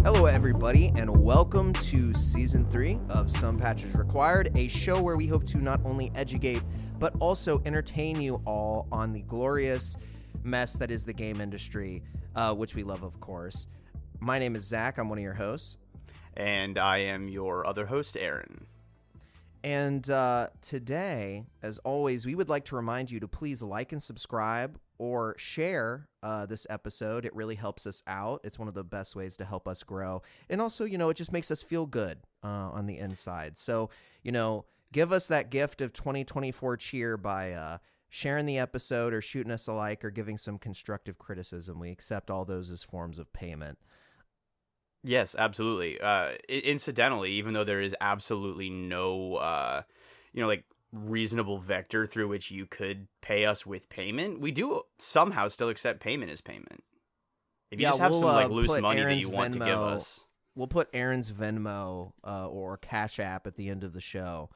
Hello, everybody, and welcome to Season 3 of Some Patches Required, a show where we hope to not only educate, but also entertain you all on the glorious mess that is the game industry, which we love, of course. My name is Zach. I'm one of your hosts. And I am your other host, Aaron. And today, as always, we would like to remind you to please like and subscribe or share this episode. It really helps us out. It's one of the best ways to help us grow. And also, it just makes us feel good on the inside. So, give us that gift of 2024 cheer by sharing the episode or shooting us a like or giving some constructive criticism. We accept all those as forms of payment. Yes, absolutely. Incidentally, even though there is absolutely no, reasonable vector through which you could pay us with payment, we do somehow still accept payment as payment. If you just have some loose money that you want to give us, we'll put Aaron's Venmo or Cash App at the end of the show.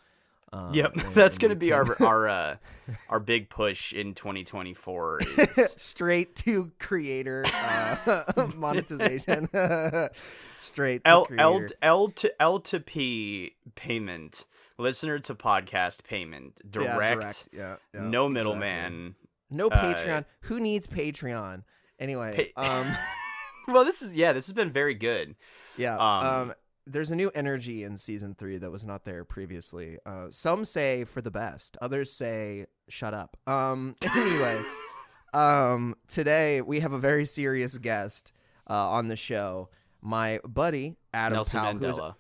Yep, that's going to be our big push in 2024. Is... straight to creator monetization. Straight to creator. L to P payment. Listener to podcast payment. Direct. Yeah, no middleman. Exactly. No Patreon. Who needs Patreon? Anyway. Well, this has been very good. Yeah. There's a new energy in Season 3 that was not there previously. Some say for the best. Others say shut up. Anyway, today we have a very serious guest on the show. My buddy, Adam Nelson Powell. Mandela.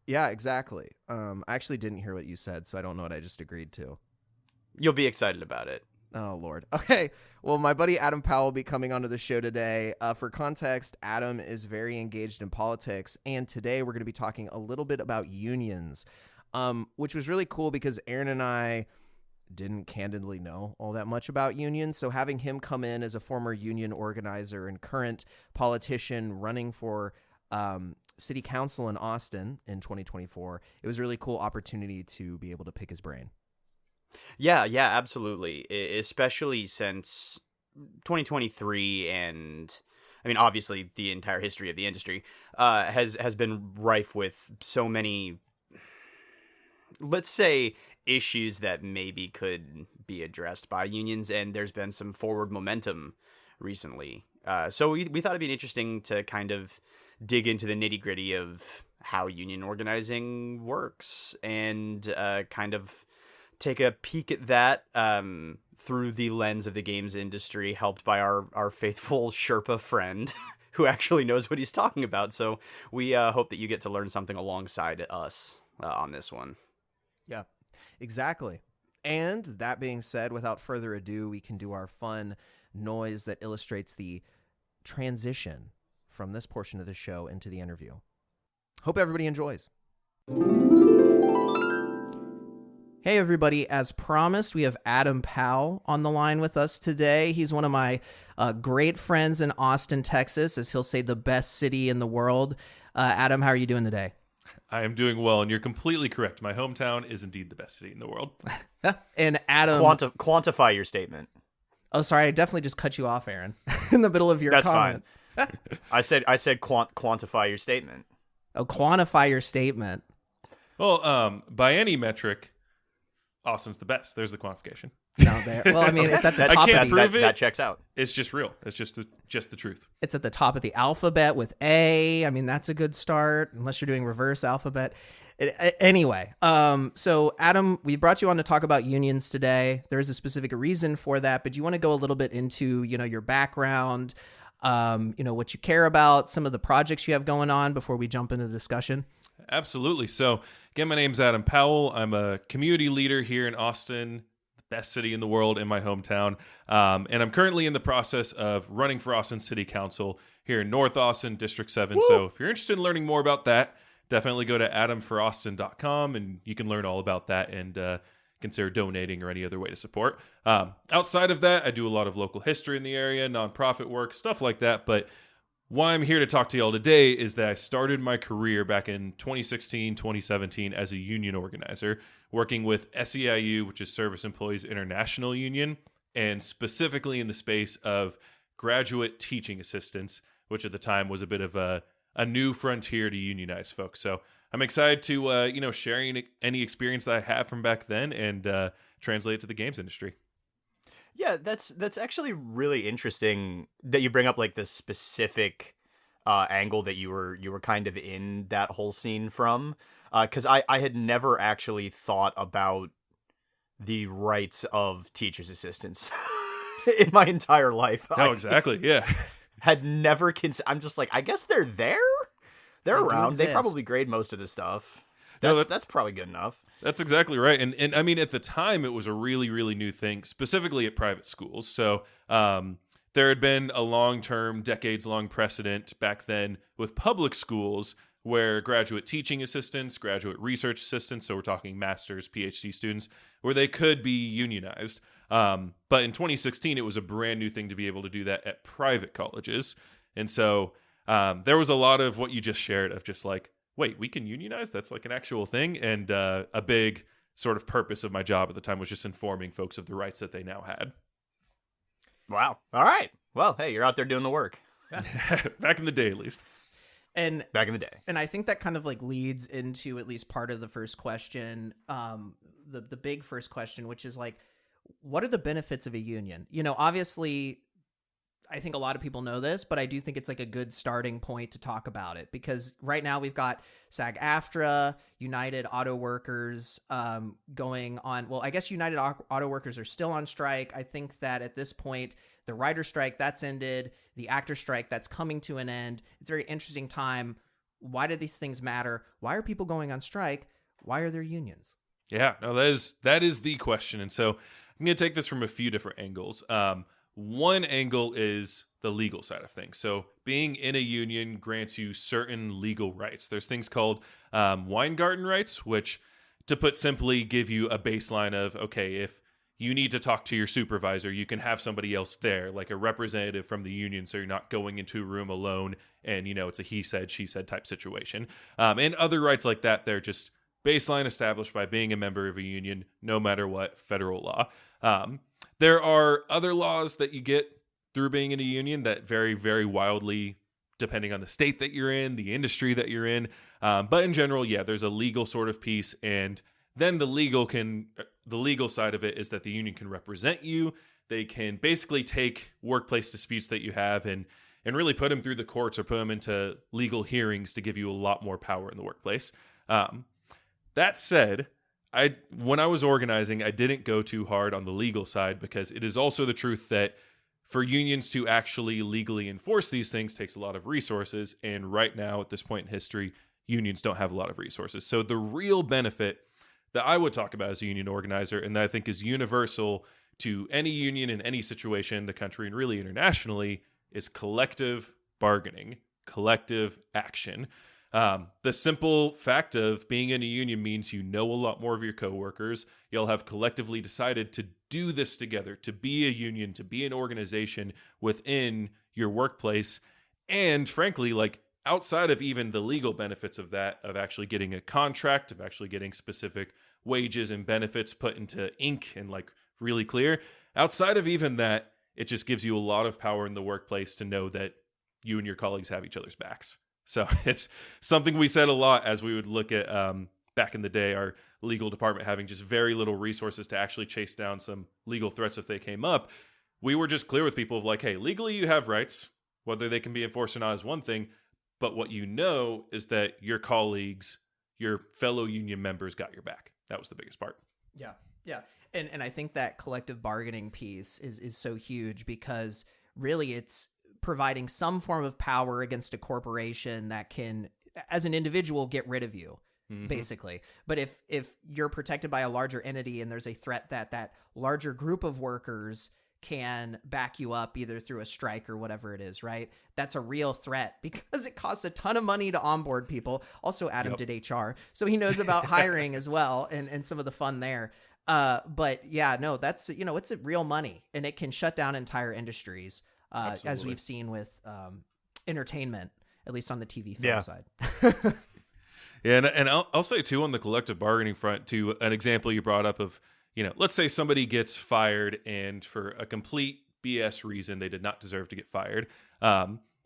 Yeah, exactly. I actually didn't hear what you said, so I don't know what I just agreed to. You'll be excited about it. Oh, Lord. Okay. Well, my buddy Adam Powell will be coming onto the show today. For context, Adam is very engaged in politics, and today we're going to be talking a little bit about unions, which was really cool because Aaron and I didn't candidly know all that much about unions, so having him come in as a former union organizer and current politician running for city council in Austin in 2024, it was a really cool opportunity to be able to pick his brain. Yeah, absolutely. Especially since 2023 and, I mean, obviously the entire history of the industry has been rife with so many, let's say, issues that maybe could be addressed by unions, and there's been some forward momentum recently. So we thought it'd be interesting to kind of dig into the nitty-gritty of how union organizing works and kind of take a peek at that through the lens of the games industry, helped by our faithful Sherpa friend who actually knows what he's talking about. So we hope that you get to learn something alongside us on this one. Yeah, exactly. And that being said, without further ado, we can do our fun noise that illustrates the transition from this portion of the show into the interview. Hope everybody enjoys. Hey, everybody. As promised, we have Adam Powell on the line with us today. He's one of my great friends in Austin, Texas, as he'll say, the best city in the world. Adam, how are you doing today? I am doing well, and you're completely correct. My hometown is indeed the best city in the world. And Adam... Quantify your statement. Oh, sorry. I definitely just cut you off, Aaron, in the middle of your comment. That's fine. I said quantify your statement. Oh, quantify your statement. Well, by any metric, Austin's the best. There's the quantification. No, there. Well, I mean, it's at the top. I can't prove it. That checks out. It's just real. It's just the truth. It's at the top of the alphabet with A. I mean, that's a good start, unless you're doing reverse alphabet. Anyway, so Adam, we brought you on to talk about unions today. There is a specific reason for that, but do you want to go a little bit into, your background, what you care about, some of the projects you have going on before we jump into the discussion? Absolutely. So again, my name's Adam Powell. I'm a community leader here in Austin, the best city in the world in my hometown. And I'm currently in the process of running for Austin City Council here in North Austin, District 7. Woo! So if you're interested in learning more about that, definitely go to adamforaustin.com and you can learn all about that and consider donating or any other way to support. Outside of that, I do a lot of local history in the area, nonprofit work, stuff like that. But why I'm here to talk to y'all today is that I started my career back in 2016, 2017 as a union organizer, working with SEIU, which is Service Employees International Union, and specifically in the space of graduate teaching assistants, which at the time was a bit of a new frontier to unionize folks. So I'm excited to, sharing any experience that I have from back then and translate it to the games industry. Yeah, that's actually really interesting that you bring up like this specific angle that you were kind of in that whole scene from, because I had never actually thought about the rights of teachers' assistants in my entire life. Oh, exactly. Yeah. Had never I'm just like, I guess they're there. They're around. They probably grade most of the stuff. That's probably good enough. That's exactly right. And I mean, at the time, it was a really, really new thing, specifically at private schools. So there had been a long-term, decades-long precedent back then with public schools where graduate teaching assistants, graduate research assistants, so we're talking master's, PhD students, where they could be unionized. But in 2016, it was a brand new thing to be able to do that at private colleges. And so there was a lot of what you just shared of just like, wait, we can unionize? That's like an actual thing. And a big sort of purpose of my job at the time was just informing folks of the rights that they now had. Wow. All right. Well, hey, you're out there doing the work. Back in the day, at least. And back in the day. And I think that kind of like leads into at least part of the first question, the big first question, which is like, what are the benefits of a union? Obviously, I think a lot of people know this, but I do think it's like a good starting point to talk about it because right now we've got SAG-AFTRA, United Auto Workers going on. Well, I guess United Auto Workers are still on strike. I think that at this point, the writer strike, that's ended. The actor strike, that's coming to an end. It's a very interesting time. Why do these things matter? Why are people going on strike? Why are there unions? Yeah, no, that is the question. And so I'm going to take this from a few different angles. One angle is the legal side of things. So being in a union grants you certain legal rights. There's things called Weingarten rights, which, to put simply, give you a baseline of, okay, if you need to talk to your supervisor, you can have somebody else there, like a representative from the union, so you're not going into a room alone and, it's a he said, she said type situation. And other rights like that, they're just baseline established by being a member of a union, no matter what, federal law. There are other laws that you get through being in a union that vary very wildly depending on the state that you're in, the industry that you're in. But in general, yeah, there's a legal sort of piece. And then the legal side of it is that the union can represent you. They can basically take workplace disputes that you have and really put them through the courts or put them into legal hearings to give you a lot more power in the workplace. That said, when I was organizing, I didn't go too hard on the legal side because it is also the truth that for unions to actually legally enforce these things takes a lot of resources. And right now, at this point in history, unions don't have a lot of resources. So the real benefit that I would talk about as a union organizer, and that I think is universal to any union in any situation in the country and really internationally, is collective bargaining, collective action. The simple fact of being in a union means you know a lot more of your coworkers. You'll have collectively decided to do this together, to be a union, to be an organization within your workplace. And frankly, like outside of even the legal benefits of that, of actually getting a contract, of actually getting specific wages and benefits put into ink and like really clear, outside of even that, it just gives you a lot of power in the workplace to know that you and your colleagues have each other's backs. So it's something we said a lot as we would look at back in the day, our legal department having just very little resources to actually chase down some legal threats if they came up. We were just clear with people of like, hey, legally you have rights, whether they can be enforced or not is one thing. But what you know is that your colleagues, your fellow union members got your back. That was the biggest part. Yeah. Yeah. And I think that collective bargaining piece is so huge because really it's providing some form of power against a corporation that can, as an individual, get rid of you. basically. But if you're protected by a larger entity and there's a threat that larger group of workers can back you up either through a strike or whatever it is, right? That's a real threat because it costs a ton of money to onboard people. Also, Adam did HR, so he knows about hiring as well and some of the fun there. But yeah, no, that's, it's a real money, and it can shut down entire industries, as we've seen with entertainment, at least on the TV film side. Yeah, and I'll say too, on the collective bargaining front, to an example you brought up of, let's say somebody gets fired and for a complete BS reason they did not deserve to get fired.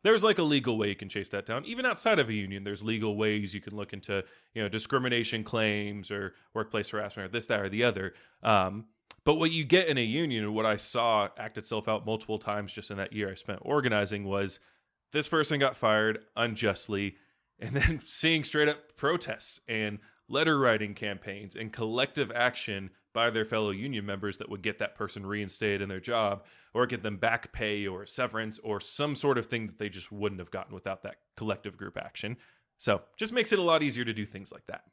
There's like a legal way you can chase that down. Even outside of a union, there's legal ways you can look into, discrimination claims or workplace harassment or this, that, or the other. But what you get in a union, and what I saw act itself out multiple times just in that year I spent organizing, was this person got fired unjustly, and then seeing straight up protests and letter writing campaigns and collective action by their fellow union members that would get that person reinstated in their job or get them back pay or severance or some sort of thing that they just wouldn't have gotten without that collective group action. So just makes it a lot easier to do things like that.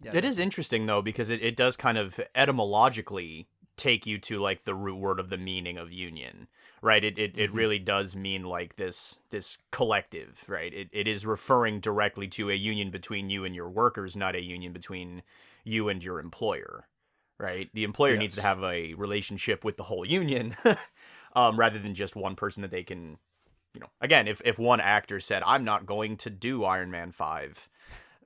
Yeah, it is interesting, though, because it does kind of etymologically take you to like the root word of the meaning of union, right? It really does mean like this collective, right? It is referring directly to a union between you and your workers, not a union between you and your employer, right? The employer needs to have a relationship with the whole union, rather than just one person that they can, again, if one actor said, I'm not going to do Iron Man 5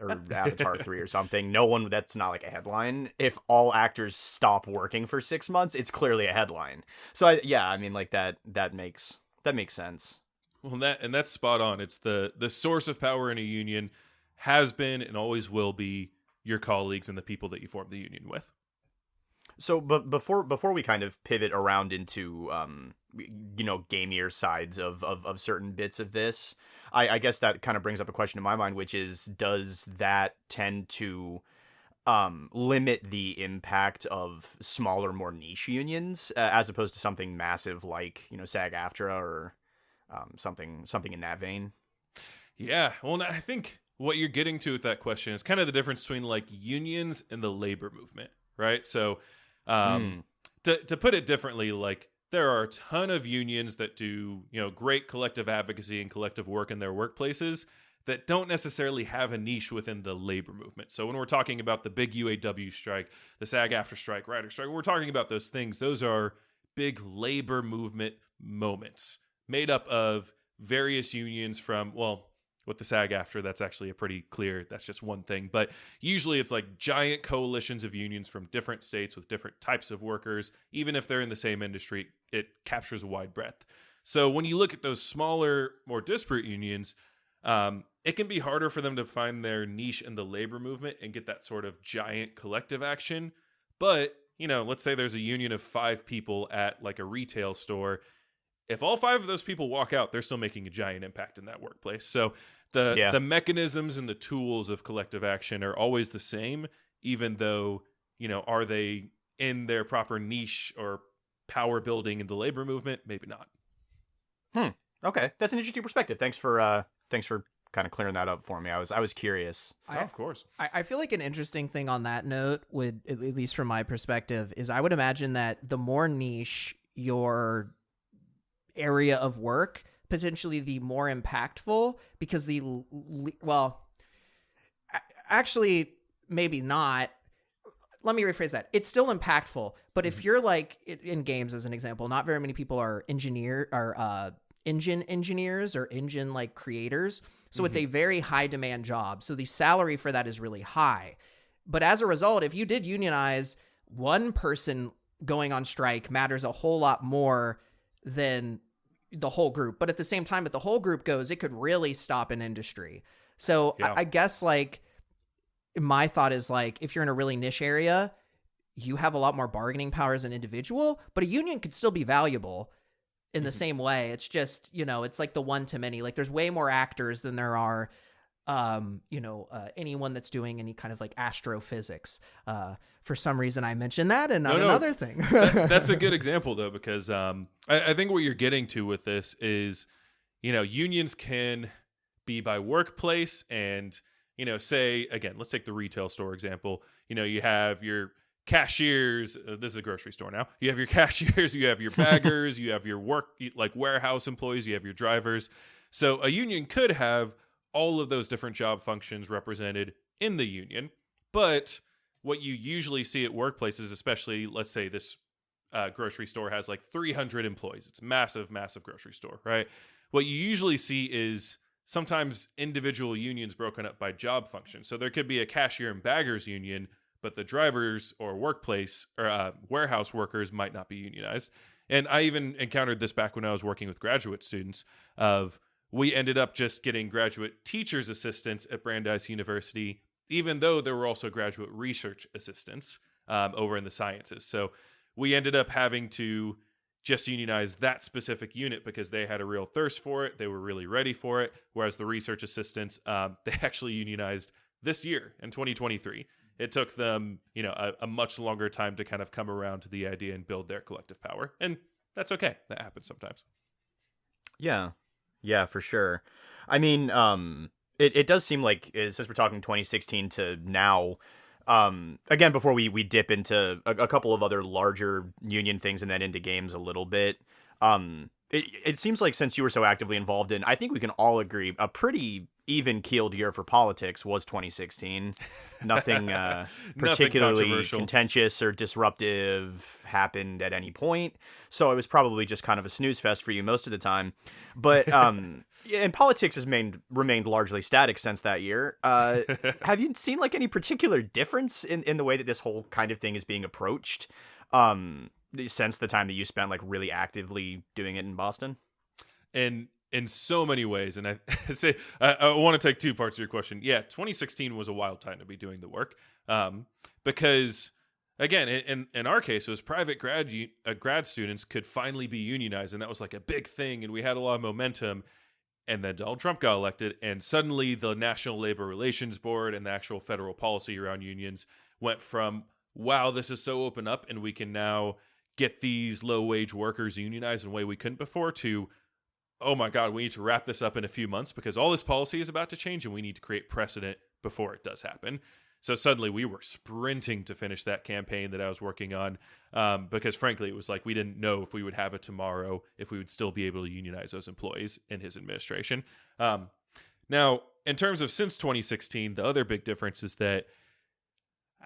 or Avatar 3 or something, that's not like a headline. If all actors stop working for 6 months, it's clearly a headline. So that makes sense. Well, that's spot on. It's the source of power in a union has been and always will be your colleagues and the people that you form the union with. So, but before we kind of pivot around into gamier sides of certain bits of this, I guess that kind of brings up a question in my mind, which is, does that tend to limit the impact of smaller, more niche unions as opposed to something massive like SAG-AFTRA or something in that vein? Yeah, well, I think what you're getting to with that question is kind of the difference between like unions and the labor movement, right? So to put it differently, like there are a ton of unions that do, great collective advocacy and collective work in their workplaces that don't necessarily have a niche within the labor movement. So when we're talking about the big UAW strike, the SAG-AFTRA strike, writer strike, we're talking about those things. Those are big labor movement moments made up of various unions from, well, with the SAG-AFTRA, that's actually a pretty clear, that's just one thing. But usually it's like giant coalitions of unions from different states with different types of workers. Even if they're in the same industry, it captures a wide breadth. So when you look at those smaller, more disparate unions, it can be harder for them to find their niche in the labor movement and get that sort of giant collective action. But, let's say there's a union of 5 people at like a retail store. If all 5 of those people walk out, they're still making a giant impact in that workplace. So the mechanisms and the tools of collective action are always the same, even though, are they in their proper niche or power building in the labor movement? Maybe not. Okay. That's an interesting perspective. Thanks for kind of clearing that up for me. I was curious. Of course. I feel like an interesting thing on that note would, at least from my perspective, is I would imagine that the more niche your area of work, potentially the more impactful, because actually maybe not. Let me rephrase that. It's still impactful, but if you're like in games as an example, not very many people are engine engineers or engine like creators. So it's a very high demand job. So the salary for that is really high. But as a result, if you did unionize, one person going on strike matters a whole lot more than the whole group. But at the same time, if the whole group goes, it could really stop an industry. So I guess like my thought is like, if you're in a really niche area, you have a lot more bargaining power as an individual, but a union could still be valuable in the same way. It's just, it's like the one to many, like there's way more actors than there are, anyone that's doing any kind of like astrophysics. For some reason I mentioned that and not another thing. That's a good example though, because I think what you're getting to with this is, unions can be by workplace and say, again, let's take the retail store example. You have your cashiers. This is a grocery store now. You have your cashiers, you have your baggers, you have your warehouse employees, you have your drivers. So a union could have all of those different job functions represented in the union. But what you usually see at workplaces, especially, let's say this grocery store has 300 employees. It's massive, massive grocery store, right? What you usually see is sometimes individual unions broken up by job function. So there could be a cashier and baggers union, but the drivers or workplace or warehouse workers might not be unionized. And I even encountered this back when I was working with graduate students. We ended up just getting graduate teachers assistants at Brandeis University, even though there were also graduate research assistants over in the sciences. So we ended up having to just unionize that specific unit because they had a real thirst for it. They were really ready for it. Whereas the research assistants, they actually unionized this year in 2023. It took them, a much longer time to kind of come around to the idea and build their collective power. And that's okay. That happens sometimes. Yeah. Yeah, for sure. I mean, it does seem like, since we're talking 2016 to now, again, before we dip into a couple of other larger union things and then into games a little bit, it seems like since you were so actively involved in, I think we can all agree, a pretty even-keeled year for politics was 2016. Nothing particularly contentious or disruptive happened at any point, so it was probably just kind of a snooze fest for you most of the time. But and politics has remained largely static since that year. Have you seen any particular difference in the way that this whole kind of thing is being approached since the time that you spent really actively doing it in Boston? And in so many ways, and I say I want to take two parts of your question. Yeah, 2016 was a wild time to be doing the work because, again, in our case, it was private grad students could finally be unionized, and that was a big thing, and we had a lot of momentum. And then Donald Trump got elected, and suddenly the National Labor Relations Board and the actual federal policy around unions went from, wow, this is so open up, and we can now get these low-wage workers unionized in a way we couldn't before, to, oh my God, we need to wrap this up in a few months because all this policy is about to change, and we need to create precedent before it does happen. So suddenly we were sprinting to finish that campaign that I was working on because, frankly, it was we didn't know if we would have it tomorrow, if we would still be able to unionize those employees in his administration. Now, in terms of since 2016, the other big difference is that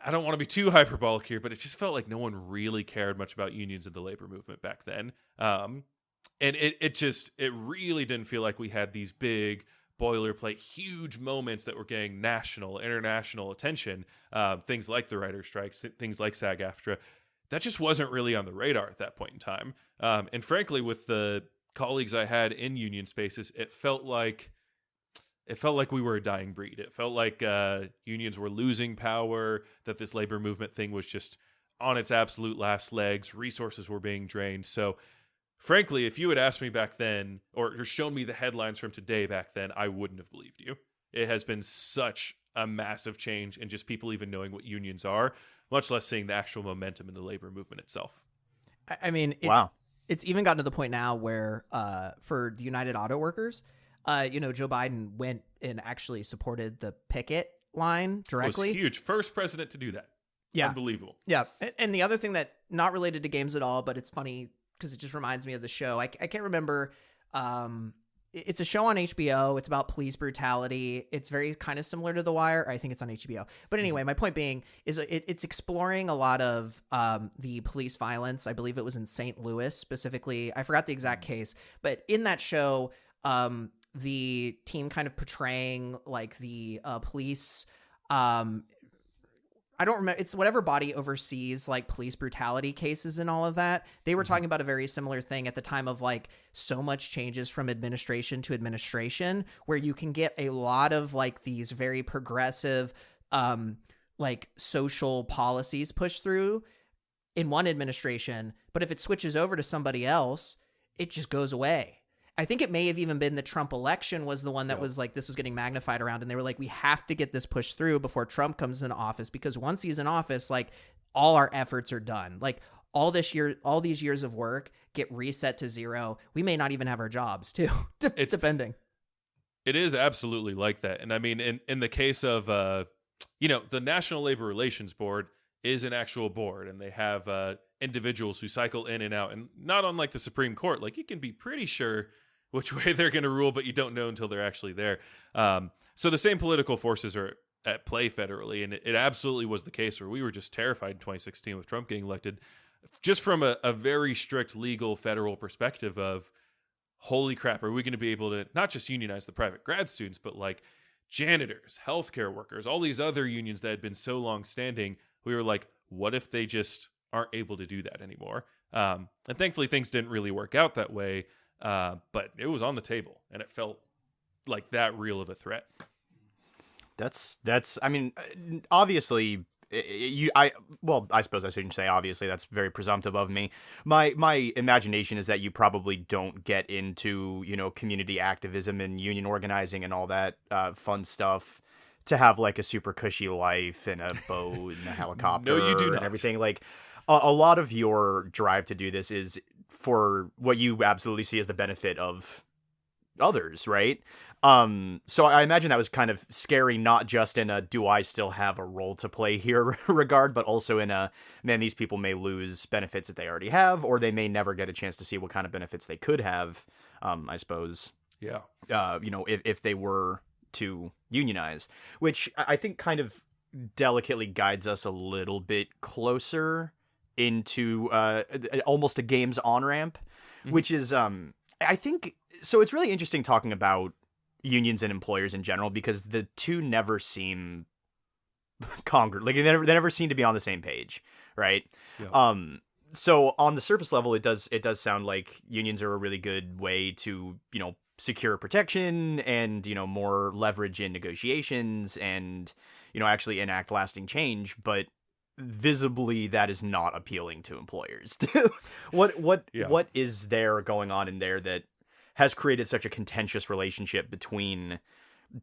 I don't want to be too hyperbolic here, but it just felt like no one really cared much about unions in the labor movement back then. And it really didn't feel like we had these big boilerplate, huge moments that were getting national, international attention. Things like the writer strikes, things like SAG-AFTRA, that just wasn't really on the radar at that point in time. And frankly, with the colleagues I had in union spaces, it felt like we were a dying breed. It felt like unions were losing power, that this labor movement thing was just on its absolute last legs. Resources were being drained. So frankly, if you had asked me back then or shown me the headlines from today back then, I wouldn't have believed you. It has been such a massive change in just people even knowing what unions are, much less seeing the actual momentum in the labor movement itself. I mean, wow. It's even gotten to the point now where for the United Auto Workers, Joe Biden went and actually supported the picket line directly. It was huge. First president to do that. Yeah. Unbelievable. Yeah. And the other thing that, not related to games at all, but it's funny because it just reminds me of the show. I can't remember. It's a show on HBO. It's about police brutality. It's very kind of similar to The Wire. I think it's on HBO. But anyway, my point being is it's exploring a lot of the police violence. I believe it was in St. Louis specifically. I forgot the exact case. But in that show, the team kind of portraying the police I don't remember. It's whatever body oversees police brutality cases and all of that. They were talking about a very similar thing at the time of so much changes from administration to administration, where you can get a lot of these very progressive, social policies pushed through in one administration. But if it switches over to somebody else, it just goes away. I think it may have even been the Trump election was the one that was this was getting magnified around, and they were we have to get this pushed through before Trump comes into office, because once he's in office, all our efforts are done. All these years of work get reset to zero. We may not even have our jobs too, depending. It is absolutely like that. And I mean, in the case of, the National Labor Relations Board is an actual board, and they have individuals who cycle in and out. And not unlike the Supreme Court, like you can be pretty sure which way they're going to rule, but you don't know until they're actually there. So the same political forces are at play federally. And it absolutely was the case where we were just terrified in 2016 with Trump getting elected, just from a very strict legal federal perspective of, holy crap, are we going to be able to not just unionize the private grad students, but like janitors, healthcare workers, all these other unions that had been so long standing? We were like, what if they just aren't able to do that anymore? And thankfully things didn't really work out that way. But it was on the table, and it felt like that real of a threat. I mean, obviously, I suppose I shouldn't say obviously. That's very presumptive of me. My imagination is that you probably don't get into, community activism and union organizing and all that fun stuff to have like a super cushy life and a boat and a helicopter. No, you do not. And everything. Like a lot of your drive to do this is for what you absolutely see as the benefit of others, right? So I imagine that was kind of scary, not just in a do I still have a role to play here regard, but also in a, man, these people may lose benefits that they already have, or they may never get a chance to see what kind of benefits they could have, I suppose. Yeah. If they were to unionize, which I think kind of delicately guides us a little bit closer into almost a game's on-ramp, which is, I think, so it's really interesting talking about unions and employers in general, because the two never seem congruent. Like they never seem to be on the same page, right? Yeah. So on the surface level, it does sound like unions are a really good way to, secure protection and, more leverage in negotiations and, actually enact lasting change. But visibly, that is not appealing to employers. What is there going on in there that has created such a contentious relationship between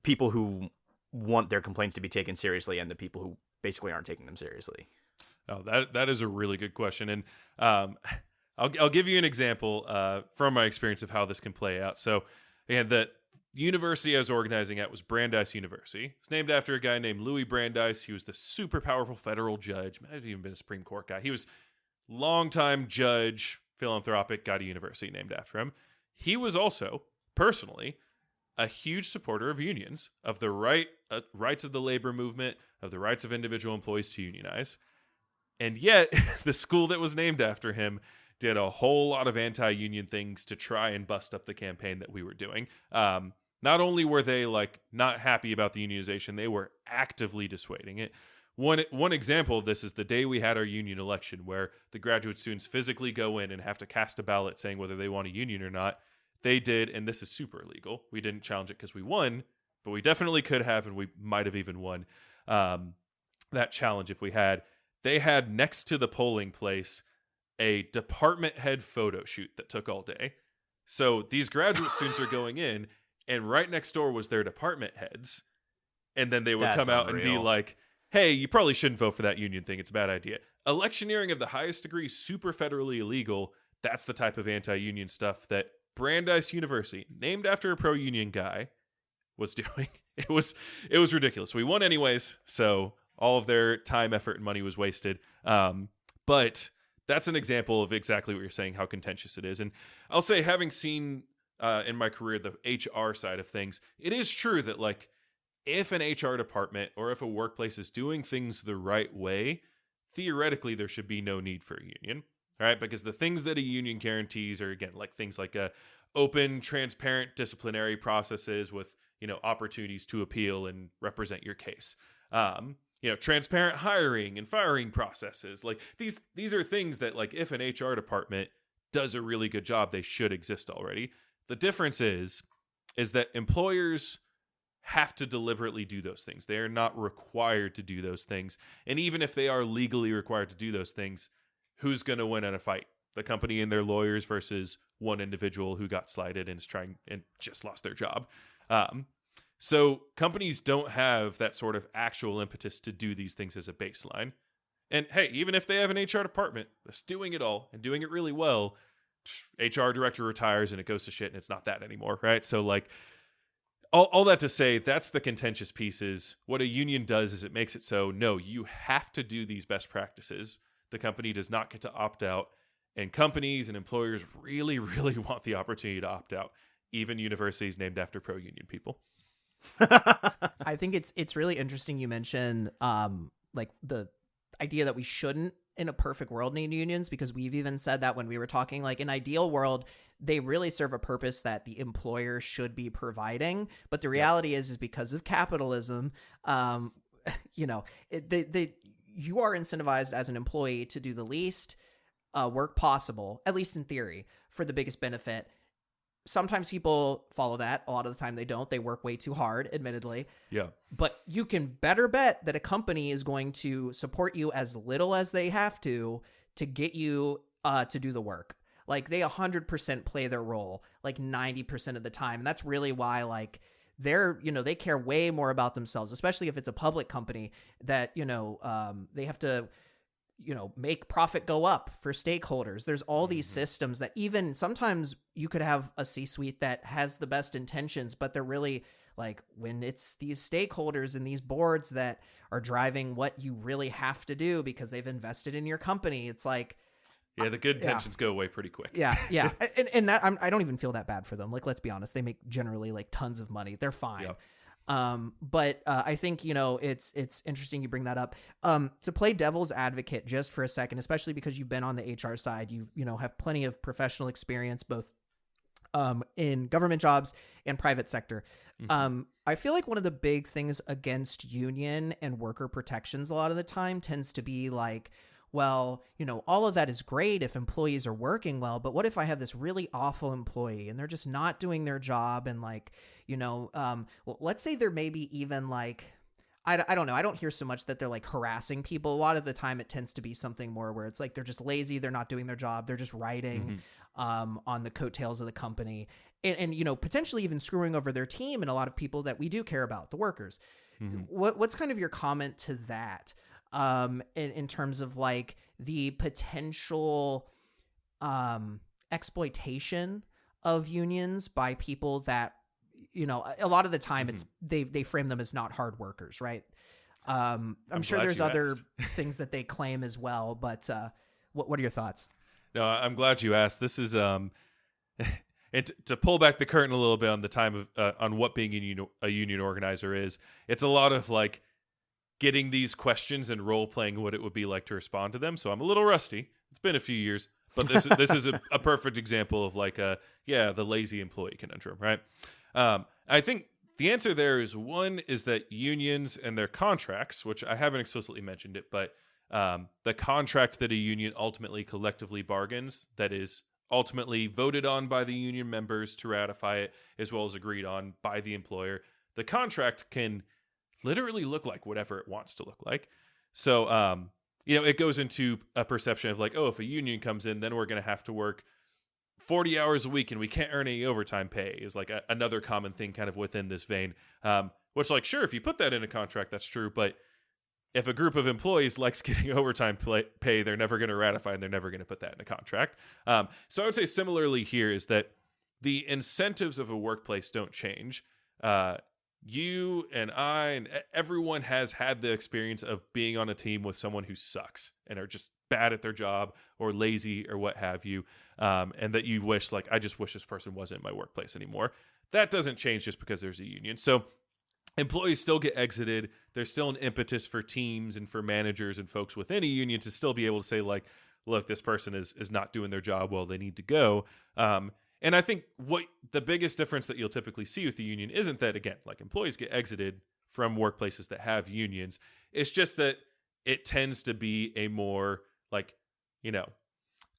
people who want their complaints to be taken seriously and the people who basically aren't taking them seriously? Oh, that is a really good question. And I'll give you an example from my experience of how this can play out. So, and the university I was organizing at was Brandeis University. It's named after a guy named Louis Brandeis. He was the super powerful federal judge. Might have even been a Supreme Court guy. He was longtime judge, philanthropic, got a university named after him. He was also, personally, a huge supporter of unions, of the rights of the labor movement, of the rights of individual employees to unionize. And yet, the school that was named after him did a whole lot of anti-union things to try and bust up the campaign that we were doing. Not only were they not happy about the unionization, they were actively dissuading it. One example of this is the day we had our union election, where the graduate students physically go in and have to cast a ballot saying whether they want a union or not. They did, and this is super illegal. We didn't challenge it because we won, but we definitely could have, and we might have even won that challenge if we had. They had next to the polling place a department head photo shoot that took all day. So these graduate students are going in, and right next door was their department heads, and then they would come out and be like, hey, you probably shouldn't vote for that union thing. It's a bad idea. Electioneering of the highest degree, super federally illegal. That's the type of anti-union stuff that Brandeis University, named after a pro-union guy, was doing. It was ridiculous. We won anyways, so all of their time, effort, and money was wasted. But that's an example of exactly what you're saying, how contentious it is. And I'll say, having seen in my career the HR side of things, it is true that if an HR department or if a workplace is doing things the right way, theoretically there should be no need for a union, right? Because the things that a union guarantees are, again, things like open, transparent disciplinary processes with, opportunities to appeal and represent your case. Transparent hiring and firing processes. These are things that if an HR department does a really good job, they should exist already. The difference is that employers have to deliberately do those things. They are not required to do those things. And even if they are legally required to do those things, who's going to win in a fight? The company and their lawyers versus one individual who got slighted and is trying and just lost their job. So companies don't have that sort of actual impetus to do these things as a baseline. And hey, even if they have an HR department that's doing it all and doing it really well, HR director retires and it goes to shit and it's not that anymore, right? So all that to say, that's the contentious piece. Is what a union does is it makes it so, no, you have to do these best practices. The company does not get to opt out. And companies and employers really, really want the opportunity to opt out. Even universities named after pro-union people. I think it's really interesting you mention like the idea that we shouldn't in a perfect world need unions, because we've even said that when we were talking, like in ideal world, they really serve a purpose that the employer should be providing. But the reality is because of capitalism, you know, you are incentivized as an employee to do the least work possible, at least in theory, for the biggest benefit. Sometimes people follow that. A lot of the time they don't. They work way too hard, admittedly. Yeah. But you can better bet that a company is going to support you as little as they have to get you to do the work. Like they 100% play their role like 90% of the time. And that's really why like they're, you know, they care way more about themselves, especially if it's a public company that, you know, they have to, you know, make profit go up for stakeholders. There's all these systems that even sometimes you could have a C-suite that has the best intentions, but they're really like when it's these stakeholders and these boards that are driving what you really have to do because they've invested in your company. It's like, yeah, the good intentions go away pretty quick. Yeah. and that I don't even feel that bad for them. Like, let's be honest, they make generally like tons of money. They're fine. Yep. But I think, you know, it's interesting you bring that up. To play devil's advocate just for a second, especially because you've been on the HR side, you know, have plenty of professional experience, both in government jobs and private sector. I feel like one of the big things against union and worker protections a lot of the time tends to be like, well, you know, all of that is great if employees are working well, but what if I have this really awful employee and they're just not doing their job? And like, you know, well, let's say they're maybe even like, I don't know. I don't hear so much that they're like harassing people. A lot of the time it tends to be something more where it's like, they're just lazy. They're not doing their job. They're just riding on the coattails of the company and, you know, potentially even screwing over their team and a lot of people that we do care about, the workers. What's kind of your comment to that? In terms of like the potential exploitation of unions by people that, you know, a lot of the time it's they frame them as not hard workers, right? I'm sure there's other things that they claim as well, but what are your thoughts? No, I'm glad you asked. This is and to pull back the curtain a little bit on the time of on what being a union organizer is. It's a lot of like getting these questions and role playing what it would be like to respond to them. So I'm a little rusty. It's been a few years, but this is a perfect example of like the lazy employee conundrum, right? I think the answer there is one is that unions and their contracts, which I haven't explicitly mentioned it, but the contract that a union ultimately collectively bargains, that is ultimately voted on by the union members to ratify it, as well as agreed on by the employer. The contract can literally look like whatever it wants to look like. So, you know, it goes into a perception of like, oh, if a union comes in, then we're going to have to work 40 hours a week and we can't earn any overtime pay is like another common thing kind of within this vein. Which like, sure, if you put that in a contract, that's true. But if a group of employees likes getting overtime pay, they're never going to ratify and they're never going to put that in a contract. So I would say similarly here is that the incentives of a workplace don't change. You and I and everyone has had the experience of being on a team with someone who sucks and are just bad at their job or lazy or what have you. And that you wish, like, I just wish this person wasn't in my workplace anymore. That doesn't change just because there's a union. So employees still get exited. There's still an impetus for teams and for managers and folks within a union to still be able to say, like, look, this person is not doing their job well. They need to go. And I think what the biggest difference that you'll typically see with the union isn't that, again, like employees get exited from workplaces that have unions. It's just that it tends to be a more like, you know,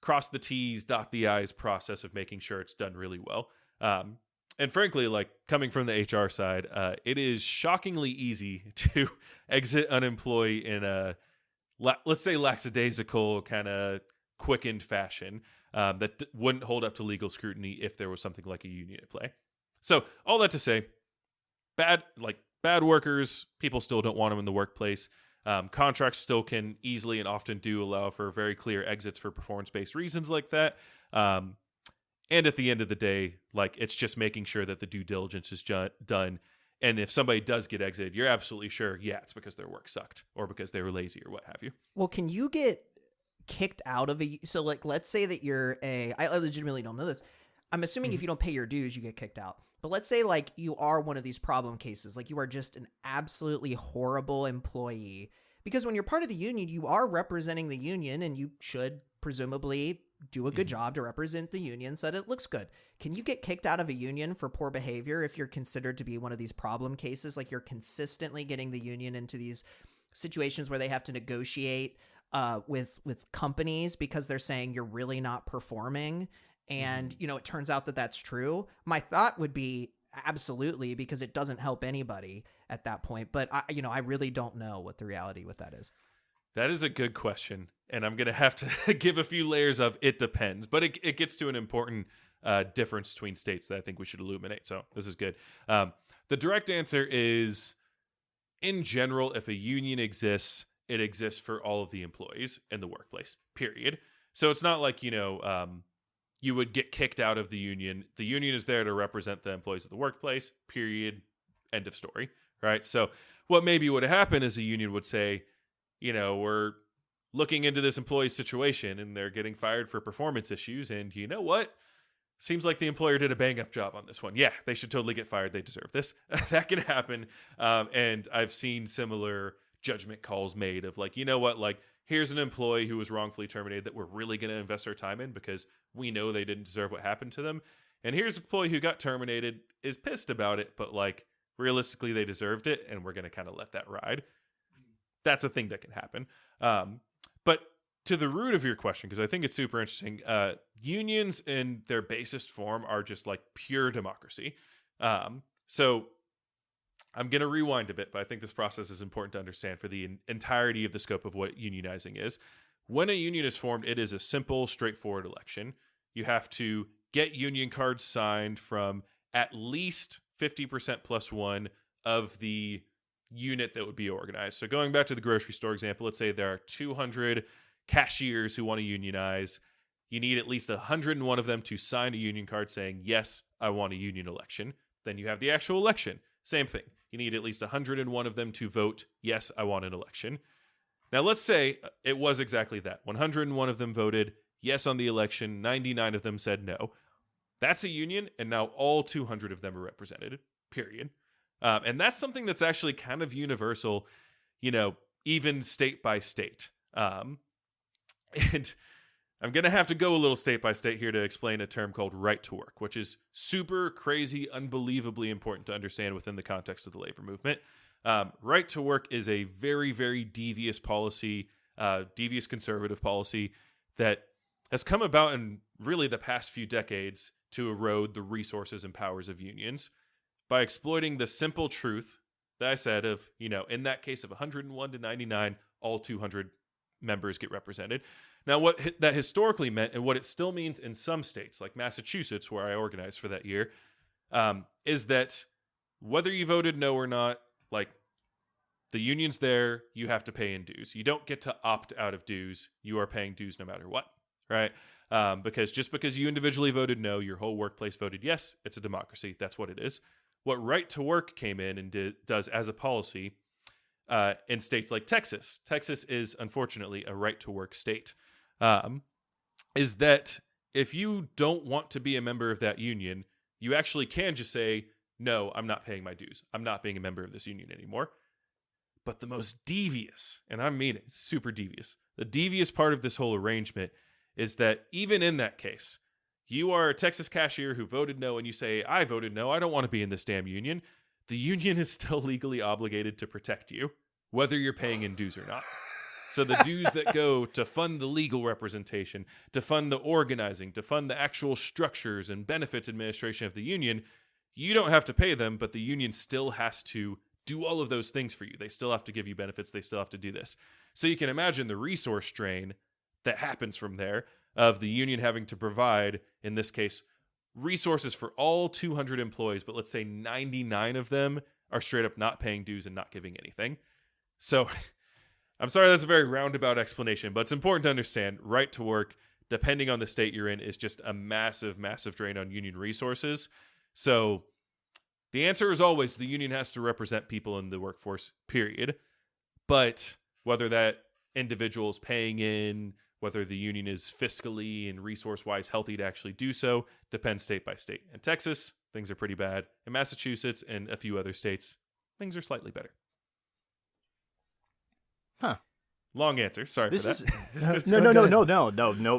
cross the T's, dot the I's process of making sure it's done really well. And frankly, like coming from the HR side, it is shockingly easy to exit an employee in a, let's say, lackadaisical kind of quickened fashion. That wouldn't hold up to legal scrutiny if there was something like a union at play. So all that to say, bad workers, people still don't want them in the workplace. Contracts still can easily and often do allow for very clear exits for performance-based reasons like that. And at the end of the day, like, it's just making sure that the due diligence is done. And if somebody does get exited, you're absolutely sure, yeah, it's because their work sucked or because they were lazy or what have you. Well, can you get kicked out of so like, let's say that I legitimately don't know this. I'm assuming if you don't pay your dues, you get kicked out. But let's say like you are one of these problem cases, like you are just an absolutely horrible employee, because when you're part of the union, you are representing the union and you should presumably do a good job to represent the union so that it looks good. Can you get kicked out of a union for poor behavior if you're considered to be one of these problem cases? Like, you're consistently getting the union into these situations where they have to negotiate with companies because they're saying you're really not performing. And, it turns out that that's true. My thought would be absolutely, because it doesn't help anybody at that point. But I really don't know what the reality with that is. That is a good question. And I'm going to have to give a few layers of it depends. But it gets to an important difference between states that I think we should illuminate. So this is good. The direct answer is, in general, if a union exists, it exists for all of the employees in the workplace, period. So it's not like, you would get kicked out of the union. The union is there to represent the employees of the workplace, period, end of story, right? So what maybe would happen is a union would say, we're looking into this employee's situation and they're getting fired for performance issues. And you know what? Seems like the employer did a bang-up job on this one. Yeah, they should totally get fired. They deserve this. That can happen. And I've seen similar judgment calls made of like, you know what? Like, here's an employee who was wrongfully terminated that we're really going to invest our time in because we know they didn't deserve what happened to them. And here's an employee who got terminated, is pissed about it, but like, realistically, they deserved it, and we're going to kind of let that ride. That's a thing that can happen. But to the root of your question, because I think it's super interesting, unions in their basest form are just like pure democracy. So I'm going to rewind a bit, but I think this process is important to understand for the entirety of the scope of what unionizing is. When a union is formed, it is a simple, straightforward election. You have to get union cards signed from at least 50% plus one of the unit that would be organized. So going back to the grocery store example, let's say there are 200 cashiers who want to unionize. You need at least 101 of them to sign a union card saying, yes, I want a union election. Then you have the actual election. Same thing. You need at least 101 of them to vote, yes, I want an election. Now, let's say it was exactly that. 101 of them voted yes on the election. 99 of them said no. That's a union, and now all 200 of them are represented, period. And that's something that's actually kind of universal, even state by state. And I'm going to have to go a little state by state here to explain a term called right to work, which is super crazy, unbelievably important to understand within the context of the labor movement. Right to work is a very, very devious policy, devious conservative policy that has come about in really the past few decades to erode the resources and powers of unions by exploiting the simple truth that I said of, in that case of 101 to 99, all 200 members get represented. Now, what that historically meant, and what it still means in some states, like Massachusetts, where I organized for that year, is that whether you voted no or not, like, the union's there, you have to pay in dues. You don't get to opt out of dues. You are paying dues no matter what, right? Because just because you individually voted no, your whole workplace voted yes, it's a democracy. That's what it is. What right to work came in and does as a policy in states like Texas. Texas is, unfortunately, a right to work state. Is that if you don't want to be a member of that union, you actually can just say, no, I'm not paying my dues. I'm not being a member of this union anymore. But the most devious, and I mean it, super devious, the devious part of this whole arrangement is that even in that case, you are a Texas cashier who voted no and you say, I voted no, I don't want to be in this damn union. The union is still legally obligated to protect you, whether you're paying in dues or not. So the dues that go to fund the legal representation, to fund the organizing, to fund the actual structures and benefits administration of the union, you don't have to pay them, but the union still has to do all of those things for you. They still have to give you benefits. They still have to do this. So you can imagine the resource drain that happens from there of the union having to provide, in this case, resources for all 200 employees, but let's say 99 of them are straight up not paying dues and not giving anything. So I'm sorry, that's a very roundabout explanation, but it's important to understand right to work depending on the state you're in, is just a massive, massive drain on union resources. So the answer is always the union has to represent people in the workforce, period. But whether that individual is paying in, whether the union is fiscally and resource-wise healthy to actually do so, depends state by state. In Texas, things are pretty bad. In Massachusetts and a few other states, things are slightly better. Huh. Long answer. Sorry for that.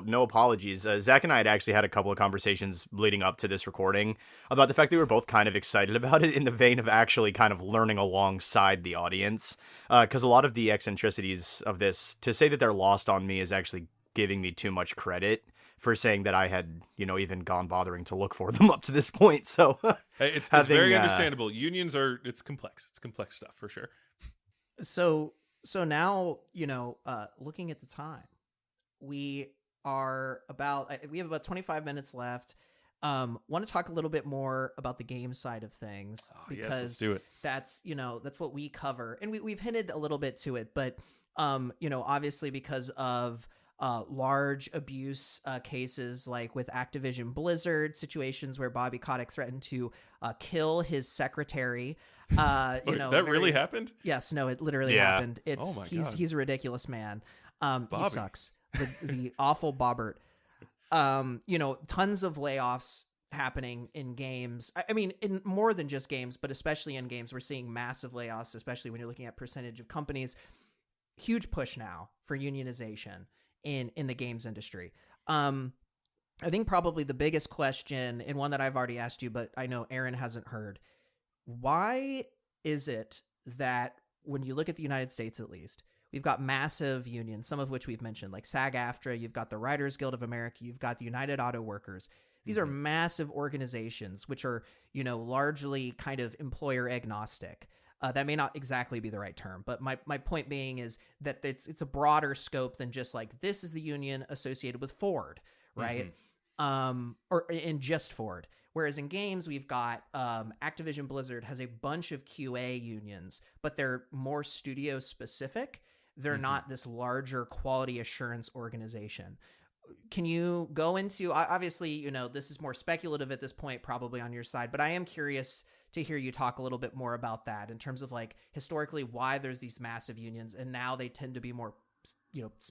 No apologies. Zach and I had actually had a couple of conversations leading up to this recording about the fact that we were both kind of excited about it in the vein of actually kind of learning alongside the audience. Because a lot of the eccentricities of this, to say that they're lost on me is actually giving me too much credit for saying that I had, even gone bothering to look for them up to this point. So hey, it's very understandable. Unions it's complex. It's complex stuff for sure. So now, looking at the time, we have about 25 minutes left. Want to talk a little bit more about the game side of things because yes, let's do it. That's what we cover, and we've hinted a little bit to it, but obviously because of large abuse cases like with Activision Blizzard, situations where Bobby Kotick threatened to kill his secretary. That really happened? Yes, no, it literally happened. Oh my God. He's a ridiculous man. Bobby. He sucks. The awful Bobbert. Tons of layoffs happening in games. I mean, in more than just games, but especially in games, we're seeing massive layoffs, especially when you're looking at percentage of companies. Huge push now for unionization in the games industry. I think probably the biggest question, and one that I've already asked you, but I know Aaron hasn't heard. Why is it that when you look at the United States, at least, we've got massive unions, some of which we've mentioned, like SAG-AFTRA, you've got the Writers Guild of America, you've got the United Auto Workers. These are massive organizations, which are, largely kind of employer agnostic. That may not exactly be the right term, but my point being is that it's a broader scope than just like, this is the union associated with Ford, right? Or in just Ford. Whereas in games, we've got Activision Blizzard has a bunch of QA unions, but they're more studio specific. They're not this larger quality assurance organization. Can you go into, obviously, this is more speculative at this point, probably on your side, but I am curious to hear you talk a little bit more about that in terms of like historically why there's these massive unions and now they tend to be more,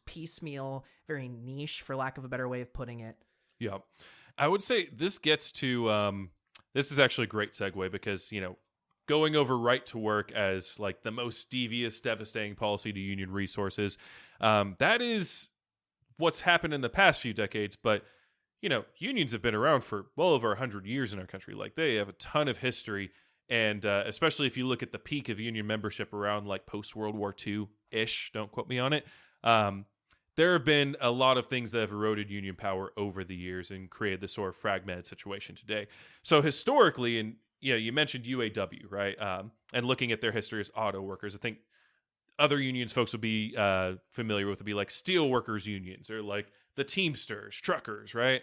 piecemeal, very niche, for lack of a better way of putting it. Yeah. I would say this gets to this is actually a great segue because, going over right to work as like the most devious, devastating policy to union resources, that is what's happened in the past few decades. But, unions have been around for well over 100 years in our country. Like they have a ton of history. And especially if you look at the peak of union membership around like post-World War II-ish, don't quote me on it, there have been a lot of things that have eroded union power over the years and created this sort of fragmented situation today. So historically, and you mentioned UAW, right? And looking at their history as auto workers, I think other unions folks would be familiar with would be like steel workers unions or like the Teamsters, truckers, right?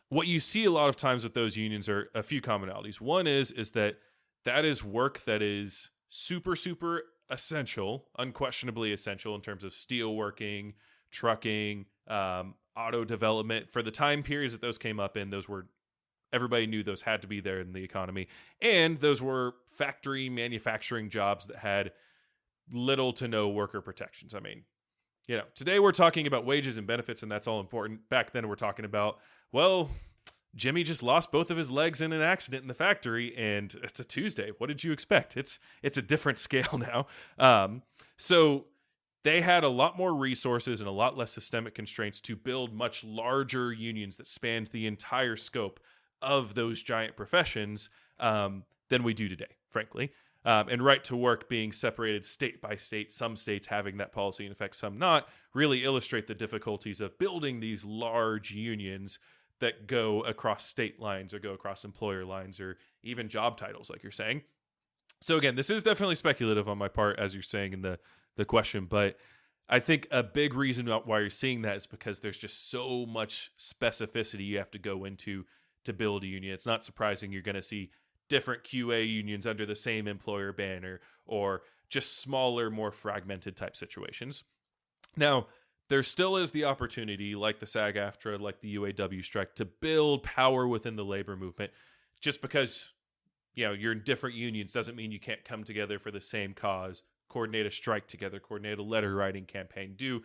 What you see a lot of times with those unions are a few commonalities. One is that is work that is super, super essential, unquestionably essential in terms of steel working, trucking, auto development. For the time periods that those came up in, everybody knew those had to be there in the economy. And those were factory manufacturing jobs that had little to no worker protections. I mean, today we're talking about wages and benefits, and that's all important. Back then we're talking about, well, Jimmy just lost both of his legs in an accident in the factory, and it's a Tuesday. What did you expect? It's a different scale now. So they had a lot more resources and a lot less systemic constraints to build much larger unions that spanned the entire scope of those giant professions than we do today, frankly. And right to work being separated state by state, some states having that policy in effect, some not, really illustrate the difficulties of building these large unions that go across state lines or go across employer lines or even job titles, like you're saying. So again, this is definitely speculative on my part, as you're saying in the question, but I think a big reason why you're seeing that is because there's just so much specificity you have to go into to build a union. It's not surprising you're going to see different QA unions under the same employer banner or just smaller, more fragmented type situations. Now, there still is the opportunity, like the SAG-AFTRA, like the UAW strike, to build power within the labor movement. Just because, you're in different unions doesn't mean you can't come together for the same cause, coordinate a strike together, coordinate a letter writing campaign, do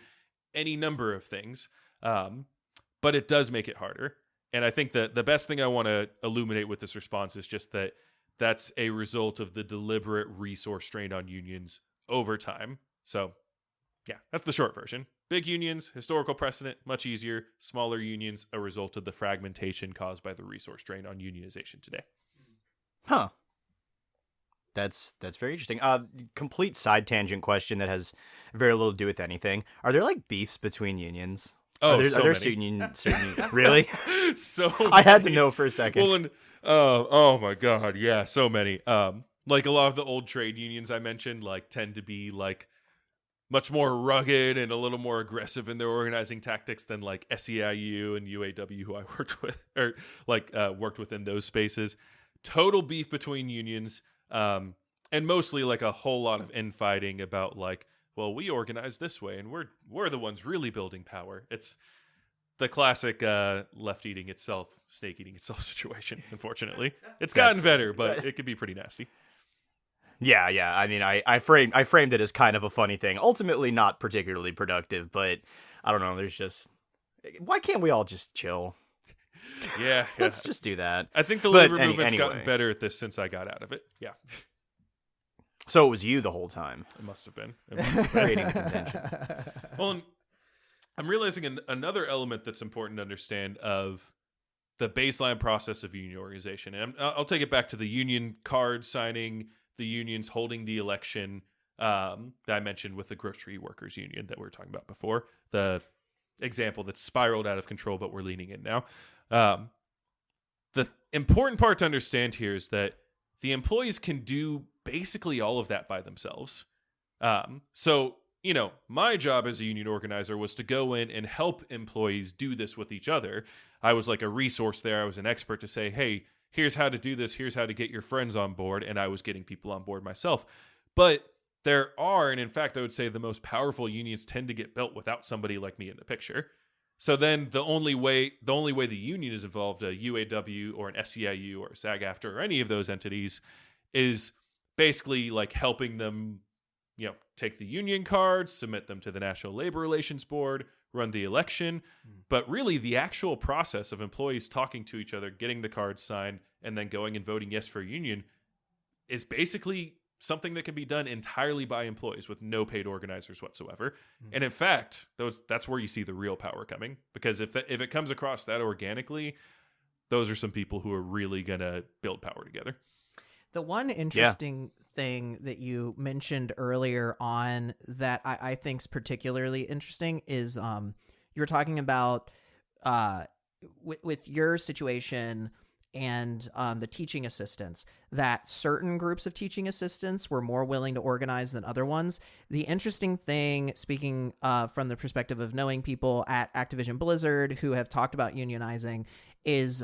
any number of things. But it does make it harder. And I think that the best thing I want to illuminate with this response is just that that's a result of the deliberate resource strain on unions over time. So, yeah, that's the short version. Big unions, historical precedent, much easier. Smaller unions, a result of the fragmentation caused by the resource strain on unionization today. Huh. That's very interesting. Complete side tangent question that has very little to do with anything. Are there like beefs between unions? Oh, are there many. certain really? So I had to many. know for a second. Well, and, oh my God, yeah, so many. Like a lot of the old trade unions I mentioned, like tend to be like much more rugged and a little more aggressive in their organizing tactics than like SEIU and UAW, who I worked with, or like worked within those spaces. Total beef between unions, and mostly like a whole lot of infighting about like, well, we organize this way, and we're the ones really building power. It's the classic left eating itself, snake eating itself situation. Unfortunately, it's gotten better, but it could be pretty nasty. Yeah. I mean, I framed it as kind of a funny thing. Ultimately, not particularly productive, but I don't know. There's just, why can't we all just chill? Yeah. Let's just do that. I think the labor movement's gotten better at this since I got out of it. Yeah. So it was you the whole time. It must have been. Creating the contention. Well, I'm realizing another element that's important to understand of the baseline process of union organization. And I'll take it back to the union card signing, the unions holding the election that I mentioned with the grocery workers union that we were talking about before. The example that's spiraled out of control, but we're leaning in now. The important part to understand here is that the employees can do basically all of that by themselves. So, my job as a union organizer was to go in and help employees do this with each other. I was like a resource there. I was an expert to say, hey, here's how to do this. Here's how to get your friends on board. And I was getting people on board myself. But there are, and in fact, I would say the most powerful unions tend to get built without somebody like me in the picture. So then the only way the union is involved, a UAW or an SEIU or a SAG-AFTRA or any of those entities, is basically like helping them, take the union cards, submit them to the National Labor Relations Board, run the election. But really the actual process of employees talking to each other, getting the cards signed, and then going and voting yes for a union is basically something that can be done entirely by employees with no paid organizers whatsoever. And in fact, that's where you see the real power coming, because if it comes across that organically, those are some people who are really going to build power together. The one interesting thing that you mentioned earlier on that I think is particularly interesting is you were talking about with your situation and the teaching assistants, that certain groups of teaching assistants were more willing to organize than other ones. The interesting thing, speaking from the perspective of knowing people at Activision Blizzard who have talked about unionizing, is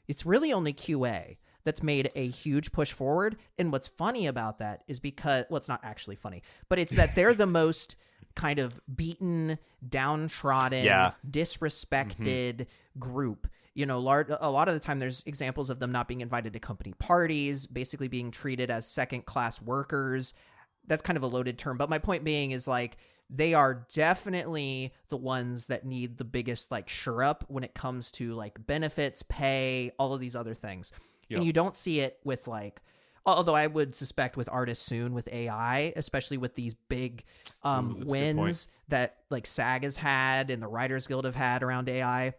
it's really only QA that's made a huge push forward. And what's funny about that is because, well, it's not actually funny, but it's that they're the most kind of beaten, downtrodden, disrespected group. A lot of the time there's examples of them not being invited to company parties, basically being treated as second-class workers. That's kind of a loaded term, but my point being is like they are definitely the ones that need the biggest like sure up when it comes to like benefits, pay, all of these other things. Yep. And you don't see it with like, although I would suspect with artists soon with AI, especially with these big wins that like SAG has had and the Writers Guild have had around AI,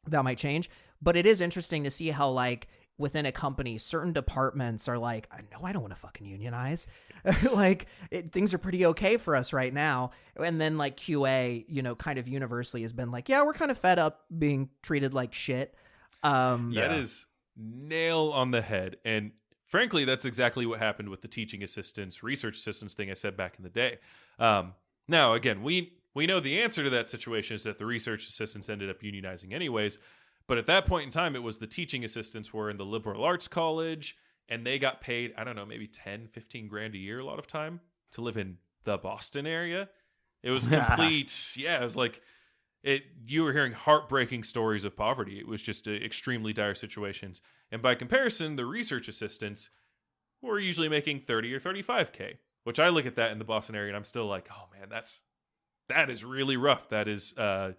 that might change. But it is interesting to see how like within a company, certain departments are like, no, I don't want to fucking unionize. Like things are pretty okay for us right now. And then like QA, kind of universally has been like, yeah, we're kind of fed up being treated like shit. That is nail on the head. And frankly, that's exactly what happened with the teaching assistants, research assistants thing I said back in the day. Now, again, we know the answer to that situation is that the research assistants ended up unionizing anyways. But at that point in time, it was the teaching assistants were in the liberal arts college and they got paid, I don't know, maybe 10, 15 grand a year a lot of time to live in the Boston area. It was complete. Yeah, it was like you were hearing heartbreaking stories of poverty. It was just extremely dire situations. And by comparison, the research assistants were usually making 30 or 35K, which I look at that in the Boston area and I'm still like, oh man, that is really rough. That is a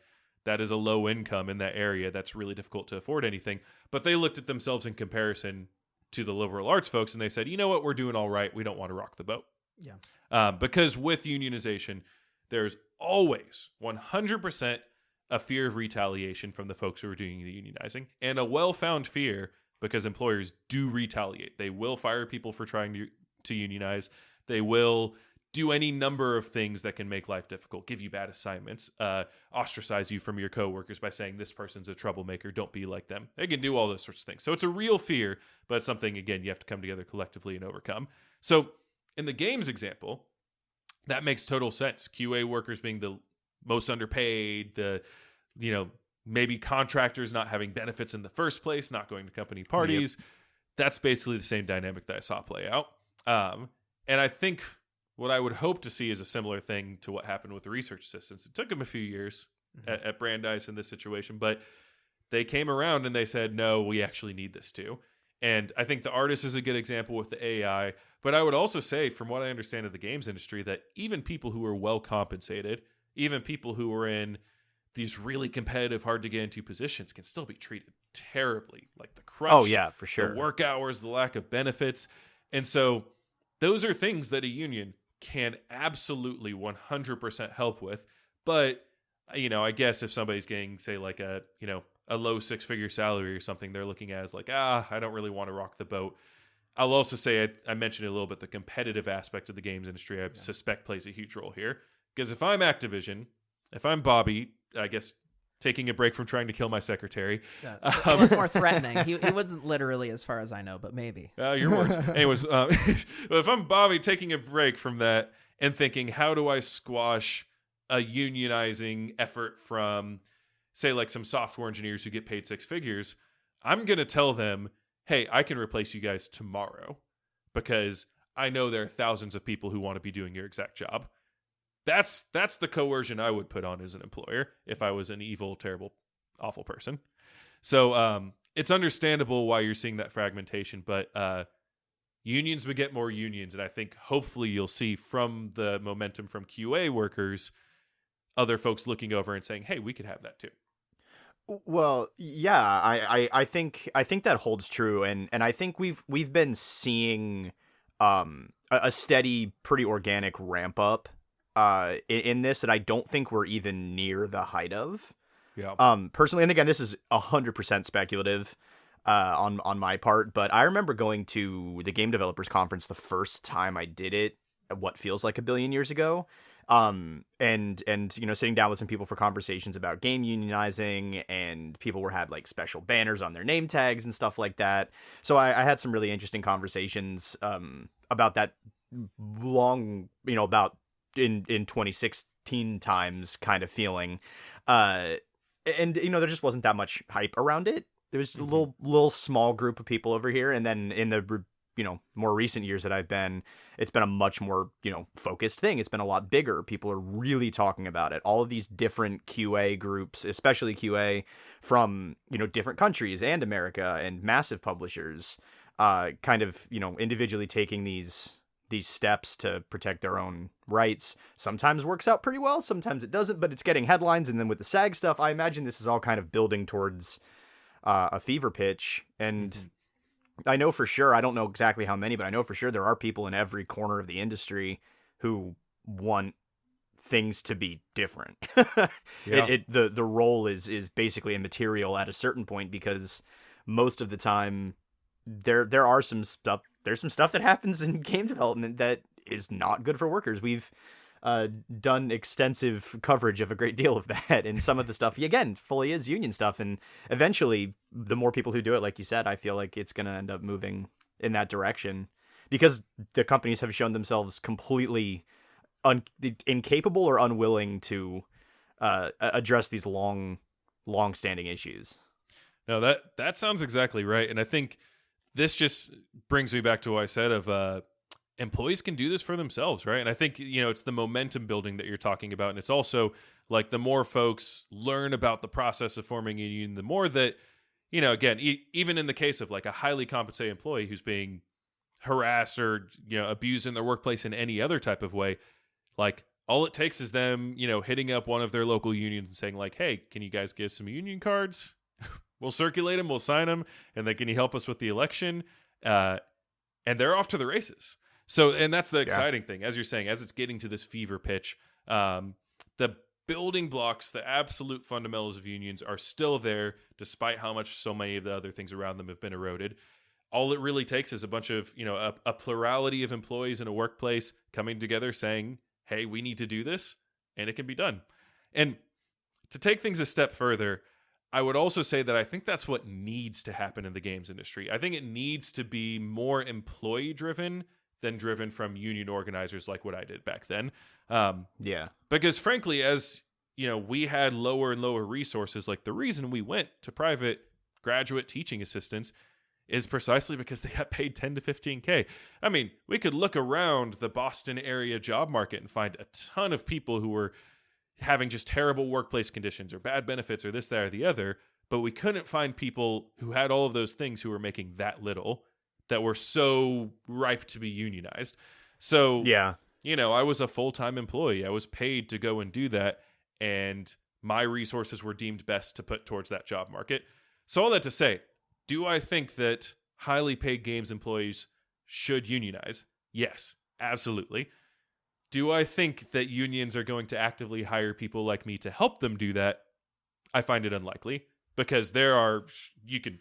low income in that area. That's really difficult to afford anything. But they looked at themselves in comparison to the liberal arts folks and they said, you know what, we're doing all right. We don't want to rock the boat. Yeah. Because with unionization, there's always 100% a fear of retaliation from the folks who are doing the unionizing, and a well-found fear because employers do retaliate. They will fire people for trying to unionize. They will do any number of things that can make life difficult, give you bad assignments, ostracize you from your coworkers by saying this person's a troublemaker, don't be like them. They can do all those sorts of things. So it's a real fear, but it's something, again, you have to come together collectively and overcome. So in the games example, that makes total sense. QA workers being the most underpaid, maybe contractors not having benefits in the first place, not going to company parties. Yep. That's basically the same dynamic that I saw play out. And I think what I would hope to see is a similar thing to what happened with the research assistants. It took them a few years at Brandeis in this situation, but they came around and they said, no, we actually need this too. And I think the artist is a good example with the AI. But I would also say, from what I understand of the games industry, that even people who are well compensated, even people who are in these really competitive, hard to get into positions can still be treated terribly. Like the crunch. Oh, yeah, for sure. The work hours, the lack of benefits. And so those are things that a union can absolutely 100% help with. But, I guess if somebody's getting, say, like a low 6-figure salary or something, they're looking at as like, I don't really want to rock the boat. I'll also say, I mentioned a little bit, the competitive aspect of the games industry, I suspect plays a huge role here. Because if I'm Activision, if I'm Bobby, I guess taking a break from trying to kill my secretary. Yeah, it was more threatening. He wasn't literally, as far as I know, but maybe. You're worse. Anyways, if I'm Bobby taking a break from that and thinking, how do I squash a unionizing effort from, say, like some software engineers who get paid 6 figures, I'm going to tell them, hey, I can replace you guys tomorrow because I know there are thousands of people who want to be doing your exact job. That's the coercion I would put on as an employer if I was an evil, terrible, awful person. So it's understandable why you're seeing that fragmentation, but unions beget more unions, and I think hopefully you'll see from the momentum from QA workers, other folks looking over and saying, hey, we could have that too. Well, yeah, I think that holds true, and I think we've been seeing a steady, pretty organic ramp up in this that I don't think we're even near the height of. Yeah. Personally, and again, this is 100% speculative on my part, but I remember going to the Game Developers Conference the first time I did it, what feels like a billion years ago. And sitting down with some people for conversations about game unionizing, and people had like special banners on their name tags and stuff like that. So I had some really interesting conversations about that long, about in 2016 times kind of feeling. And there just wasn't that much hype around it. There was a little small group of people over here, and then in the more recent years that it's been a much more, focused thing. It's been a lot bigger. People are really talking about it. All of these different QA groups, especially QA from, different countries and America and massive publishers, kind of, individually taking these steps to protect their own rights. Sometimes works out pretty well. Sometimes it doesn't, but it's getting headlines. And then with the SAG stuff, I imagine this is all kind of building towards a fever pitch. And I know for sure, I don't know exactly how many, but I know for sure there are people in every corner of the industry who want things to be different. Yeah. The role is basically immaterial at a certain point, because most of the time there's some stuff that happens in game development that is not good for workers. We've done extensive coverage of a great deal of that, and some of the stuff, again, fully is union stuff, and eventually the more people who do it, like you said, I feel like it's going to end up moving in that direction, because the companies have shown themselves completely incapable or unwilling to address these long-standing issues. No, that sounds exactly right, and I think this just brings me back to what I said of employees can do this for themselves, right? And I think, it's the momentum building that you're talking about. And it's also like the more folks learn about the process of forming a union, the more that, again, even in the case of like a highly compensated employee who's being harassed or, abused in their workplace in any other type of way, like all it takes is them, hitting up one of their local unions and saying like, hey, can you guys give some union cards? We'll circulate them, we'll sign them, and then can you help us with the election? And they're off to the races. So, and that's the exciting thing, as you're saying, as it's getting to this fever pitch, the building blocks, the absolute fundamentals of unions are still there, despite how much so many of the other things around them have been eroded. All it really takes is a bunch of, a plurality of employees in a workplace coming together saying, hey, we need to do this, and it can be done. And to take things a step further, I would also say that I think that's what needs to happen in the games industry. I think it needs to be more employee-driven than driven from union organizers like what I did back then. Because frankly, as we had lower and lower resources, like the reason we went to private graduate teaching assistants is precisely because they got paid 10 to 15K. I mean, we could look around the Boston area job market and find a ton of people who were having just terrible workplace conditions or bad benefits or this, that, or the other, but we couldn't find people who had all of those things who were making that little that were so ripe to be unionized. So, I was a full-time employee. I was paid to go and do that, and my resources were deemed best to put towards that job market. So all that to say, do I think that highly paid games employees should unionize? Yes, absolutely. Do I think that unions are going to actively hire people like me to help them do that? I find it unlikely, because you can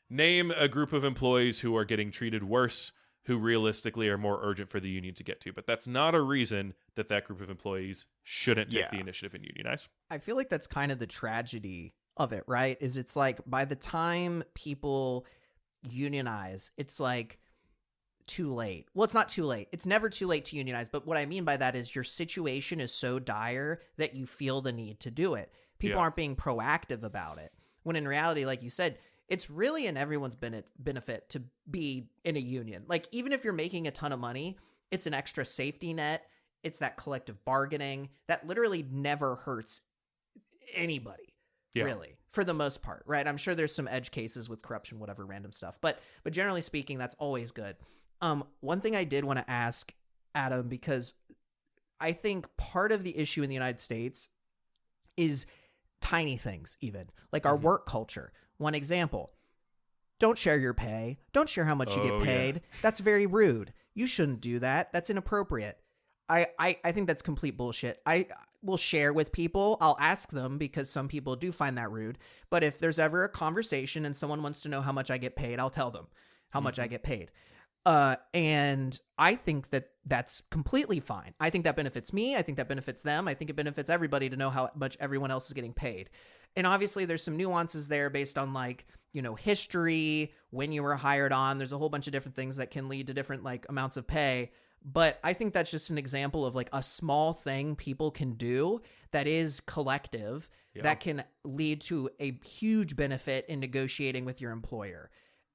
name a group of employees who are getting treated worse, who realistically are more urgent for the union to get to. But that's not a reason that group of employees shouldn't take the initiative and unionize. I feel like that's kind of the tragedy of it, right? Is it's like by the time people unionize, it's like too late. Well, it's not too late. It's never too late to unionize. But what I mean by that is your situation is so dire that you feel the need to do it. People aren't being proactive about it. When in reality, like you said, it's really in everyone's benefit to be in a union. Like, even if you're making a ton of money, it's an extra safety net. It's that collective bargaining that literally never hurts anybody, really, for the most part, right? I'm sure there's some edge cases with corruption, whatever, random stuff. But generally speaking, that's always good. One thing I did want to ask Adam, because I think part of the issue in the United States is tiny things, even like our work culture. One example, don't share your pay. Don't share how much you get paid. Yeah. That's very rude. You shouldn't do that. That's inappropriate. I think that's complete bullshit. I will share with people. I'll ask them, because some people do find that rude. But if there's ever a conversation and someone wants to know how much I get paid, I'll tell them how much I get paid. And I think that that's completely fine. I think that benefits me. I think that benefits them. I think it benefits everybody to know how much everyone else is getting paid. And obviously there's some nuances there based on like, history, when you were hired on. There's a whole bunch of different things that can lead to different like amounts of pay. But I think that's just an example of like a small thing people can do that is collective, that can lead to a huge benefit in negotiating with your employer.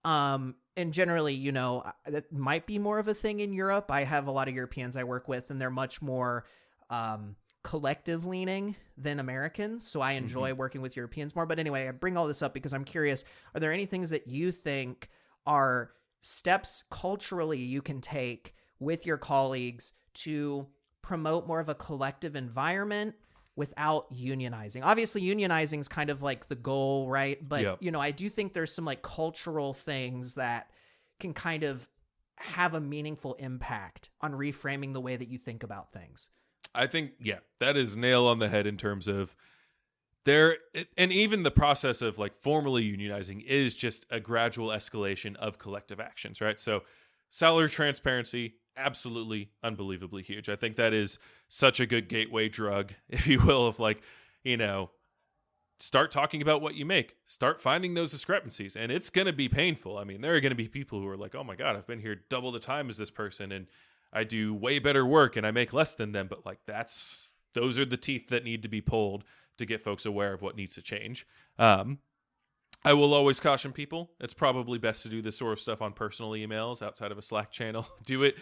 And generally, that might be more of a thing in Europe. I have a lot of Europeans I work with, and they're much more collective leaning than Americans. So I enjoy working with Europeans more. But anyway, I bring all this up because I'm curious, are there any things that you think are steps culturally you can take with your colleagues to promote more of a collective environment without unionizing? Obviously, unionizing is kind of like the goal, right? But, I do think there's some like cultural things that can kind of have a meaningful impact on reframing the way that you think about things. I think, that is nail on the head in terms of and even the process of like formally unionizing is just a gradual escalation of collective actions, right? So salary transparency, absolutely unbelievably huge. I think that is such a good gateway drug, if you will, of like, start talking about what you make, start finding those discrepancies. And it's going to be painful. I mean, there are going to be people who are like, oh my God, I've been here double the time as this person, and I do way better work and I make less than them. But like, those are the teeth that need to be pulled to get folks aware of what needs to change. I will always caution people. It's probably best to do this sort of stuff on personal emails outside of a Slack channel. Do it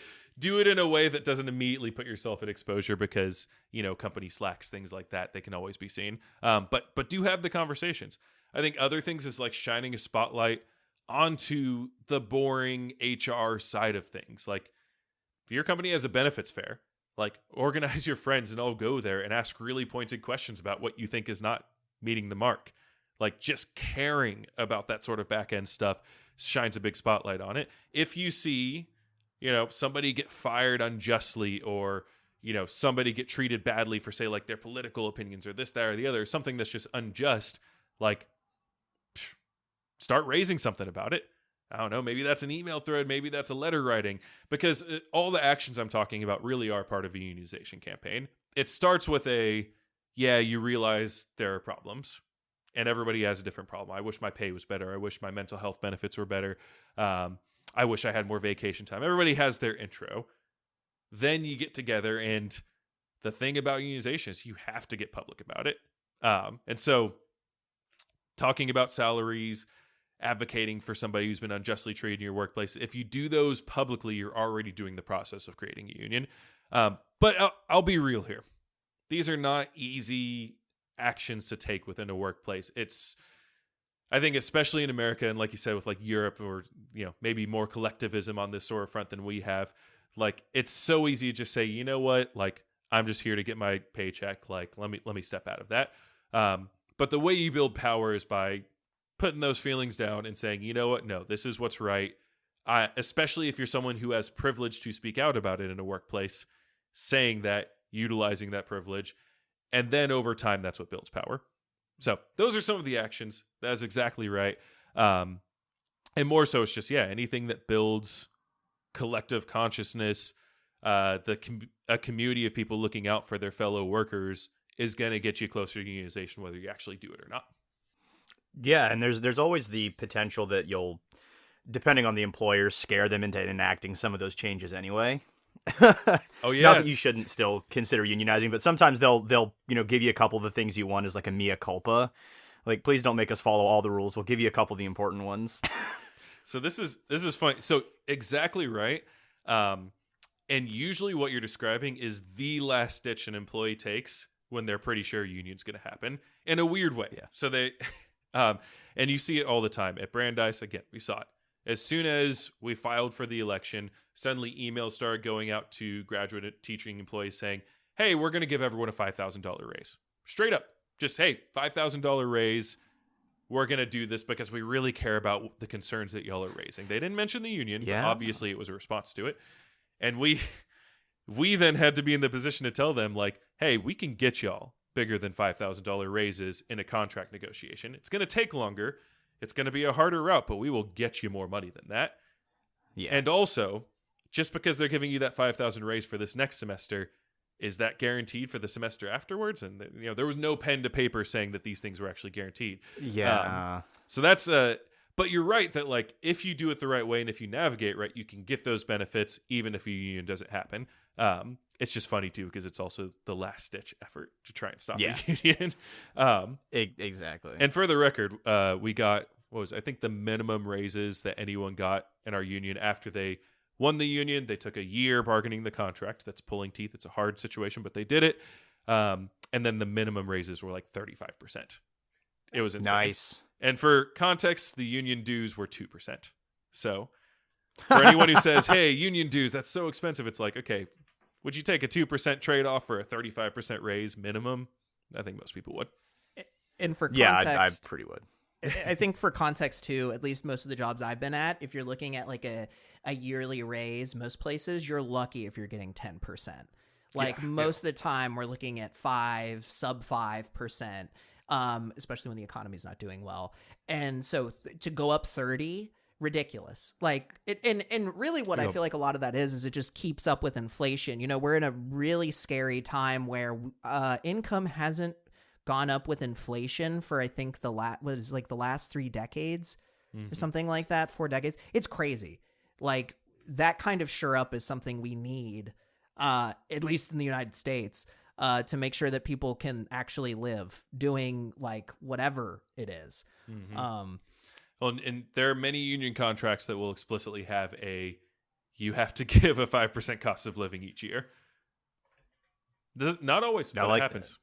in a way that doesn't immediately put yourself at exposure because, company Slacks, things like that, they can always be seen. But do have the conversations. I think other things is like shining a spotlight onto the boring HR side of things. Like if your company has a benefits fair, like organize your friends and all go there and ask really pointed questions about what you think is not meeting the mark. Like just caring about that sort of back end stuff shines a big spotlight on it. If you see, somebody get fired unjustly or, somebody get treated badly for say like their political opinions or this, that, or the other, something that's just unjust, like start raising something about it. I don't know, maybe that's an email thread, maybe that's a letter writing, because all the actions I'm talking about really are part of a unionization campaign. It starts with you realize there are problems. And everybody has a different problem. I wish my pay was better. I wish my mental health benefits were better. I wish I had more vacation time. Everybody has their intro. Then you get together, and the thing about unionization is you have to get public about it. And so talking about salaries, advocating for somebody who's been unjustly treated in your workplace, if you do those publicly, you're already doing the process of creating a union. But I'll be real here. These are not easy actions to take within a workplace. I think especially in America, and like you said with like Europe or maybe more collectivism on this sort of front than we have, like it's so easy to just say, you know what, like I'm just here to get my paycheck, like let me step out of that. But the way you build power is by putting those feelings down and saying, you know what, no, this is what's right. Especially if you're someone who has privilege to speak out about it in a workplace, saying that, utilizing that privilege. And then over time, that's what builds power. So those are some of the actions. That is exactly right. And more so, it's just, anything that builds collective consciousness, a community of people looking out for their fellow workers is going to get you closer to unionization, whether you actually do it or not. Yeah, and there's always the potential that you'll, depending on the employer, scare them into enacting some of those changes anyway. Oh yeah. Not that you shouldn't still consider unionizing, but sometimes they'll give you a couple of the things you want as like a mea culpa. Like, please don't make us follow all the rules. We'll give you a couple of the important ones. So this is funny. So exactly right. And usually what you're describing is the last ditch an employee takes when they're pretty sure union's going to happen in a weird way. Yeah. So they, and you see it all the time at Brandeis. Again, we saw it. As soon as we filed for the election, suddenly emails started going out to graduate teaching employees saying, hey, we're going to give everyone a $5,000 raise. Straight up. Just, hey, $5,000 raise. We're going to do this because we really care about the concerns that y'all are raising. They didn't mention the union, but obviously it was a response to it. And we then had to be in the position to tell them, like, hey, we can get y'all bigger than $5,000 raises in a contract negotiation. It's going to take longer. It's going to be a harder route, but we will get you more money than that. Yeah. And also, just because they're giving you that $5,000 raise for this next semester, is that guaranteed for the semester afterwards? And there was no pen to paper saying that these things were actually guaranteed. Yeah. So that's but you're right that like if you do it the right way and if you navigate right, you can get those benefits even if a union doesn't happen. It's just funny too because it's also the last ditch effort to try and stop a union. Exactly. And for the record, we got I think the minimum raises that anyone got in our union after they won the union. They took a year bargaining the contract. That's pulling teeth. It's a hard situation, but they did it. And then the minimum raises were like 35%. It was insane. Nice. And for context, the union dues were 2%. So for anyone who says, hey, union dues, that's so expensive, it's like, okay, would you take a 2% trade-off for a 35% raise minimum? I think most people would. And for context, I pretty would. I think for context too, at least most of the jobs I've been at, if you're looking at like a yearly raise, most places you're lucky if you're getting 10%. Like most of the time we're looking at sub 5%, especially when the economy's not doing well. And so to go up 30, ridiculous. Like and really what I feel like a lot of that is it just keeps up with inflation. We're in a really scary time where income hasn't gone up with inflation for I think the last 3 decades or something like that, 4 decades. It's crazy. Like that kind of sure up is something we need, at least in the United States, to make sure that people can actually live doing like whatever it is. Well, and there are many union contracts that will explicitly have you have to give a 5% cost of living each year. This is not always, but it happens.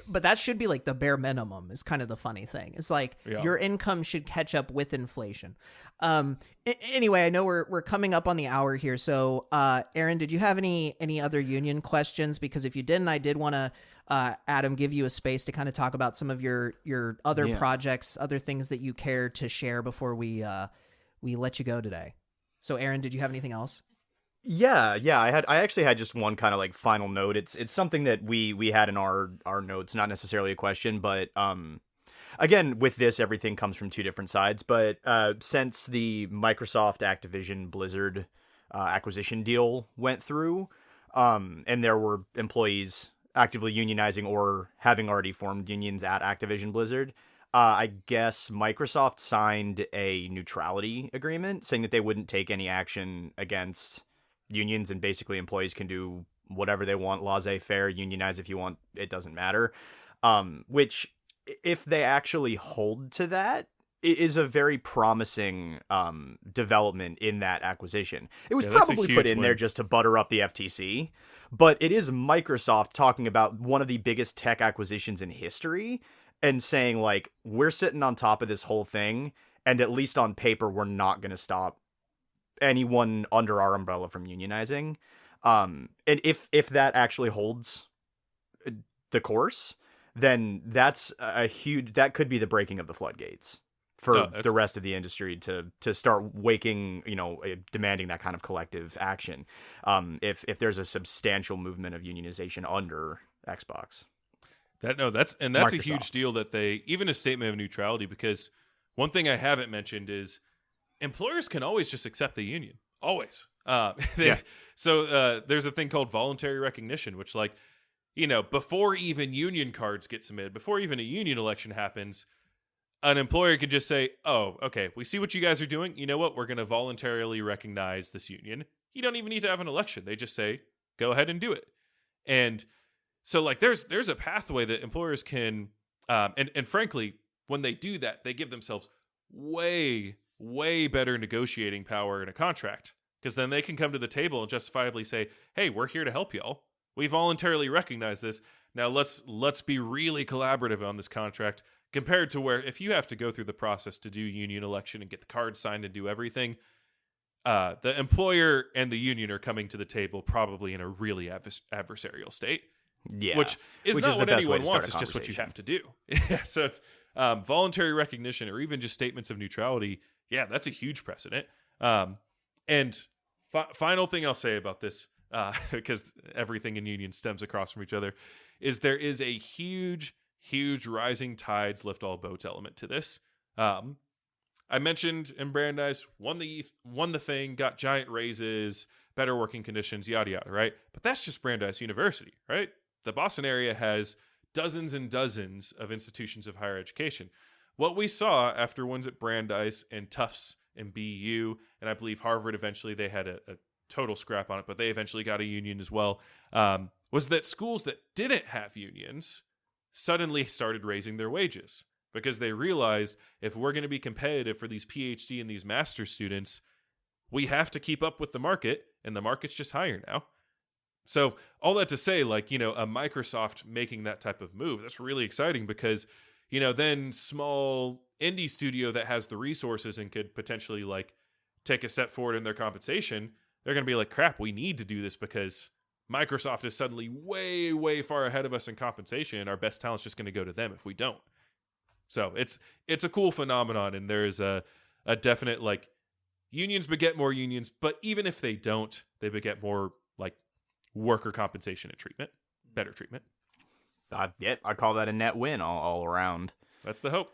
But that should be like the bare minimum is kind of the funny thing. It's like your income should catch up with inflation. Anyway, I know we're coming up on the hour here. So, Aaron, did you have any other union questions? Because if you didn't, I did want to, Adam, give you a space to kind of talk about some of your other projects, other things that you care to share before we let you go today. So, Aaron, did you have anything else? Yeah. I actually had just one kind of like final note. It's something that we had in our notes, not necessarily a question, but again, with this, everything comes from two different sides. But since the Microsoft Activision Blizzard acquisition deal went through, and there were employees actively unionizing or having already formed unions at Activision Blizzard, I guess Microsoft signed a neutrality agreement saying that they wouldn't take any action against unions, and basically employees can do whatever they want, laissez-faire, unionize if you want, it doesn't matter. Which, if they actually hold to that, it is a very promising development in that acquisition. It was probably put in there just to butter up the FTC, but it is Microsoft talking about one of the biggest tech acquisitions in history and saying, like, we're sitting on top of this whole thing, and at least on paper, we're not going to stop anyone under our umbrella from unionizing. And if that actually holds the course, then that's that could be the breaking of the floodgates for the rest of the industry to start waking, demanding that kind of collective action. If there's a substantial movement of unionization under Xbox. That's Microsoft. A huge deal that they, even a statement of neutrality, because one thing I haven't mentioned is employers can always just accept the union. Always. So there's a thing called voluntary recognition, which, like, before even union cards get submitted, before even a union election happens, an employer could just say, oh, okay, we see what you guys are doing. You know what? We're going to voluntarily recognize this union. You don't even need to have an election. They just say, go ahead and do it. And so, like, there's a pathway that employers can, and frankly, when they do that, they give themselves way better negotiating power in a contract, because then they can come to the table and justifiably say, hey, we're here to help y'all. We voluntarily recognize this. Now let's be really collaborative on this contract, compared to where if you have to go through the process to do union election and get the card signed and do everything, the employer and the union are coming to the table probably in a really adversarial state. Yeah, which is not what anyone wants. It's just what you have to do. Yeah, so it's voluntary recognition, or even just statements of neutrality. Yeah, that's a huge precedent. And final thing I'll say about this, because everything in union stems across from each other, is there is a huge rising tides lift all boats element to this. I mentioned in Brandeis won the thing, got giant raises, better working conditions, yada yada, right? But that's just Brandeis University, right? The Boston area has dozens and dozens of institutions of higher education. What we saw after ones at Brandeis and Tufts and BU, and I believe Harvard eventually, they had a total scrap on it, but they eventually got a union as well, was that schools that didn't have unions suddenly started raising their wages, because they realized if we're going to be competitive for these PhD and these master students, we have to keep up with the market, and the market's just higher now. So all that to say, like, a Microsoft making that type of move, that's really exciting, because, then small indie studio that has the resources and could potentially, like, take a step forward in their compensation, they're going to be like, crap, we need to do this because Microsoft is suddenly way far ahead of us in compensation, and our best talent's just going to go to them if we don't. So it's a cool phenomenon, and there's a definite, like, unions beget more unions, but even if they don't, they beget more, like, worker compensation and treatment, better treatment. I call that a net win all around. That's the hope.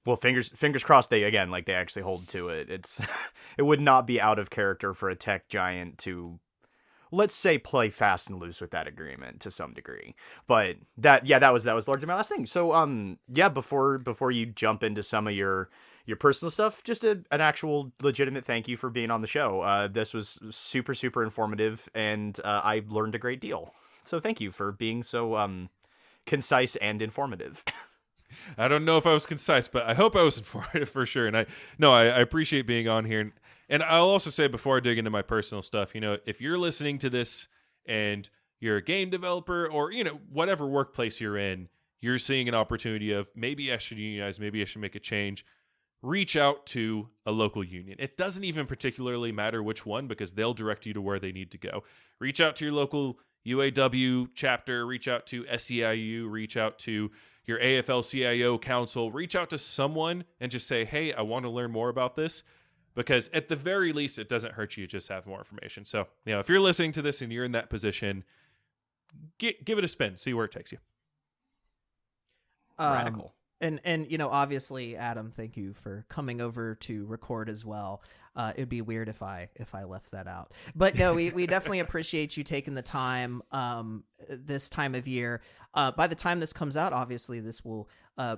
Well, fingers crossed they actually hold to it. It would not be out of character for a tech giant to, let's say, play fast and loose with that agreement to some degree. But that was largely my last thing. So before you jump into some of your personal stuff, just an actual legitimate thank you for being on the show. This was super informative, and I learned a great deal. So thank you for being so concise and informative. I don't know if I was concise, but I hope I was informative for sure. And I appreciate being on here. And I'll also say before I dig into my personal stuff, if you're listening to this and you're a game developer or, whatever workplace you're in, you're seeing an opportunity of maybe I should unionize, maybe I should make a change, reach out to a local union. It doesn't even particularly matter which one because they'll direct you to where they need to go. Reach out to your local UAW chapter, reach out to SEIU, reach out to your AFL-CIO council, reach out to someone and just say, hey, I want to learn more about this, because at the very least, it doesn't hurt you to just have more information. So, if you're listening to this and you're in that position, give it a spin, see where it takes you. Radical. And obviously, Adam, thank you for coming over to record as well. It'd be weird if I left that out. But no, we definitely appreciate you taking the time this time of year. By the time this comes out, obviously, this will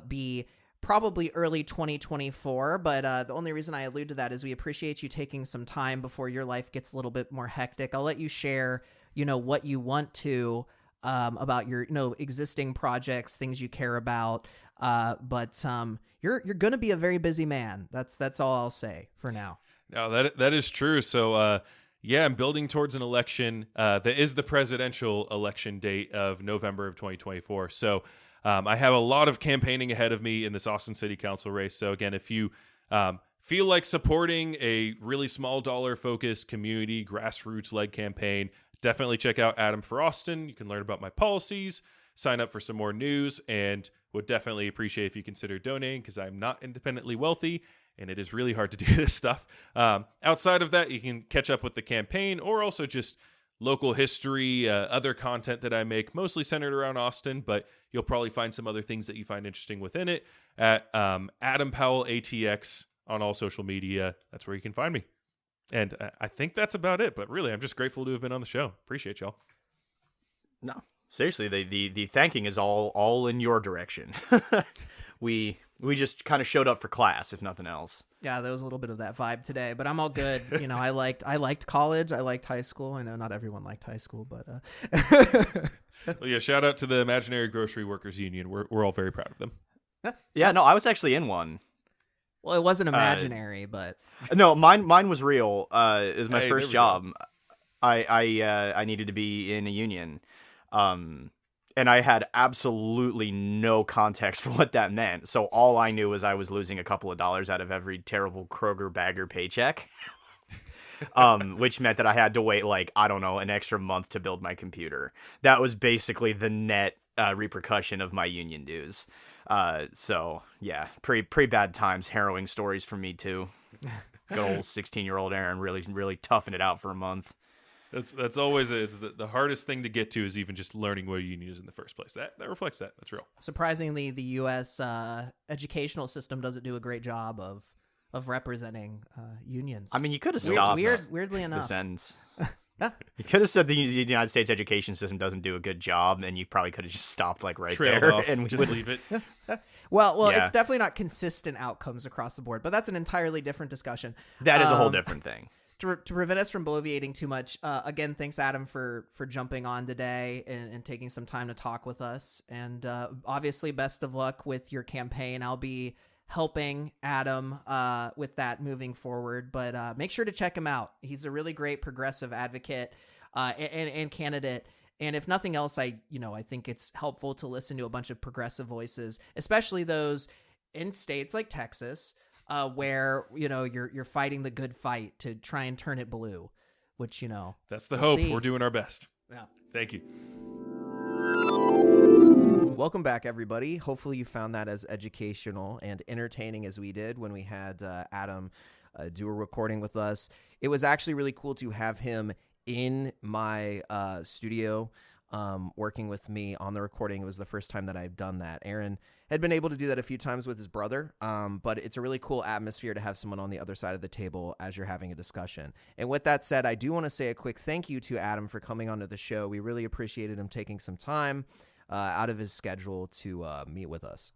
be probably early 2024. But the only reason I allude to that is we appreciate you taking some time before your life gets a little bit more hectic. I'll let you share, what you want to about your, existing projects, things you care about. But you're going to be a very busy man. That's all I'll say for now. No, that is true. So, I'm building towards an election that is the presidential election date of November of 2024. So I have a lot of campaigning ahead of me in this Austin City Council race. So again, if you feel like supporting a really small dollar focused community grassroots-led campaign, definitely check out Adam for Austin. You can learn about my policies, sign up for some more news, and would definitely appreciate if you consider donating because I'm not independently wealthy and it is really hard to do this stuff. Outside of that, you can catch up with the campaign or also just local history, other content that I make, mostly centered around Austin, but you'll probably find some other things that you find interesting within it at Adam Powell ATX on all social media. That's where you can find me. And I think that's about it. But really, I'm just grateful to have been on the show. Appreciate y'all. No, seriously, the thanking is all in your direction. We just kind of showed up for class, if nothing else. Yeah, there was a little bit of that vibe today, but I'm all good. I liked college. I liked high school. I know not everyone liked high school, but well, yeah. Shout out to the Imaginary Grocery Workers Union. We're all very proud of them. Yeah, no, I was actually in one. Well, it wasn't imaginary, but no, mine was real. It was my Hey, first job. I needed to be in a union, and I had absolutely no context for what that meant. So all I knew was I was losing a couple of dollars out of every terrible Kroger bagger paycheck, which meant that I had to wait an extra month to build my computer. That was basically the net repercussion of my union dues. So yeah, pretty bad times, harrowing stories for me too. Good old 16-year-old Aaron really toughing it out for a month. That's always the hardest thing to get to is even just learning what a union is in the first place. That reflects that. That's real. Surprisingly, the U.S. Educational system doesn't do a great job of representing unions. I mean, you could have stopped. Weirdly enough, the sentence. Yeah. You could have said the United States education system doesn't do a good job, and you probably could have just stopped Trailed there off, and just leave it. Well, Yeah. It's definitely not consistent outcomes across the board, but that's an entirely different discussion. That is a whole different thing. To prevent us from bloviating too much, again, thanks, Adam, for jumping on today and taking some time to talk with us. And obviously, best of luck with your campaign. I'll be helping Adam with that moving forward, but make sure to check him out. He's a really great progressive advocate and candidate. And if nothing else, I think it's helpful to listen to a bunch of progressive voices, especially those in states like Texas, where you're fighting the good fight to try and turn it blue, which That's the we'll hope. see. We're doing our best. Yeah. Thank you. Welcome back, everybody. Hopefully you found that as educational and entertaining as we did when we had Adam do a recording with us. It was actually really cool to have him in my studio working with me on the recording. It was the first time that I've done that. Aaron had been able to do that a few times with his brother, but it's a really cool atmosphere to have someone on the other side of the table as you're having a discussion. And with that said, I do want to say a quick thank you to Adam for coming onto the show. We really appreciated him taking some time out of his schedule to meet with us.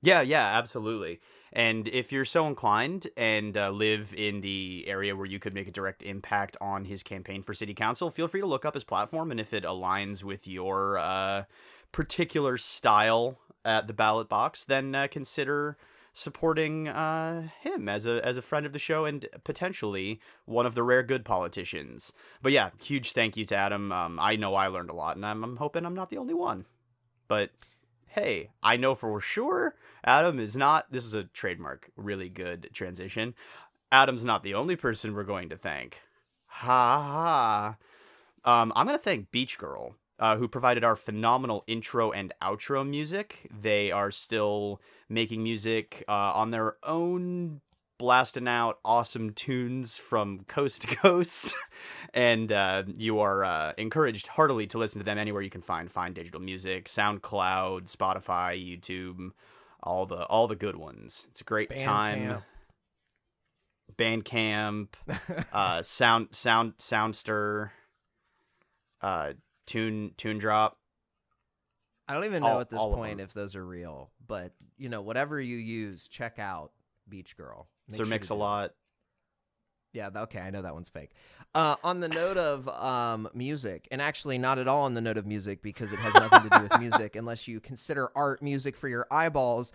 Yeah, absolutely. And if you're so inclined and live in the area where you could make a direct impact on his campaign for city council, feel free to look up his platform. And if it aligns with your particular style at the ballot box, then consider supporting him as a friend of the show and potentially one of the rare good politicians. But yeah, huge thank you to Adam. I know I learned a lot, and I'm hoping I'm not the only one. But hey, I know for sure Adam is not. This is a trademark, really good transition. Adam's not the only person we're going to thank. Ha ha. I'm going to thank Beach Girl, who provided our phenomenal intro and outro music. They are still making music on their own, blasting out awesome tunes from coast to coast. And you are encouraged heartily to listen to them anywhere you can find digital music: SoundCloud, Spotify, YouTube, all the good ones. It's a great time. Bandcamp, Soundster, Tune Drop. I don't even know at this point if those are real, but whatever you use, check out Beach Girl. Sir Mix-a-Lot. Yeah, okay, I know that one's fake. On the note of music, and actually not at all on the note of music, because it has nothing to do with music unless you consider art music for your eyeballs,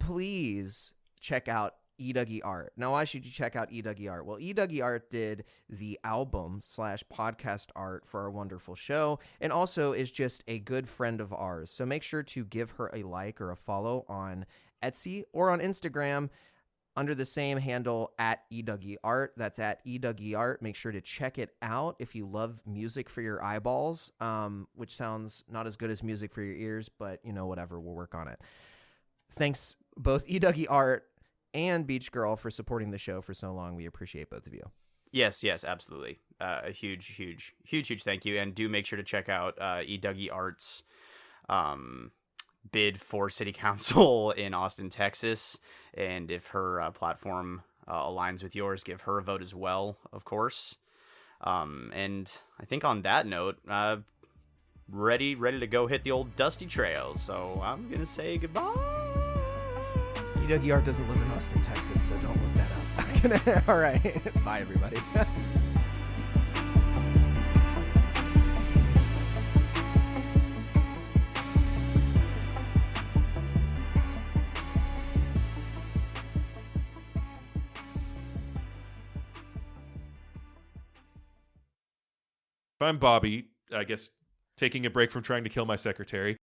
please check out E-Dougie Art. Now, why should you check out E-Dougie Art? Well, E-Dougie Art did the album/podcast art for our wonderful show, and also is just a good friend of ours. So make sure to give her a like or a follow on Etsy or on Instagram under the same handle at E-Dougie Art. That's at E-Dougie Art. Make sure to check it out if you love music for your eyeballs, which sounds not as good as music for your ears, but whatever, we'll work on it. Thanks both E-Dougie Art and Beach Girl for supporting the show for so long. We appreciate both of you. Yes, absolutely. A huge thank you. And do make sure to check out E-Dougie Art's bid for city council in Austin, Texas. And if her platform aligns with yours, give her a vote as well, of course. And I think on that note, ready to go hit the old dusty trail. So I'm going to say goodbye. E-Dougie Art doesn't live in Austin, Texas, so don't look that up. All right. Bye, everybody. If I'm Bobby, I guess taking a break from trying to kill my secretary,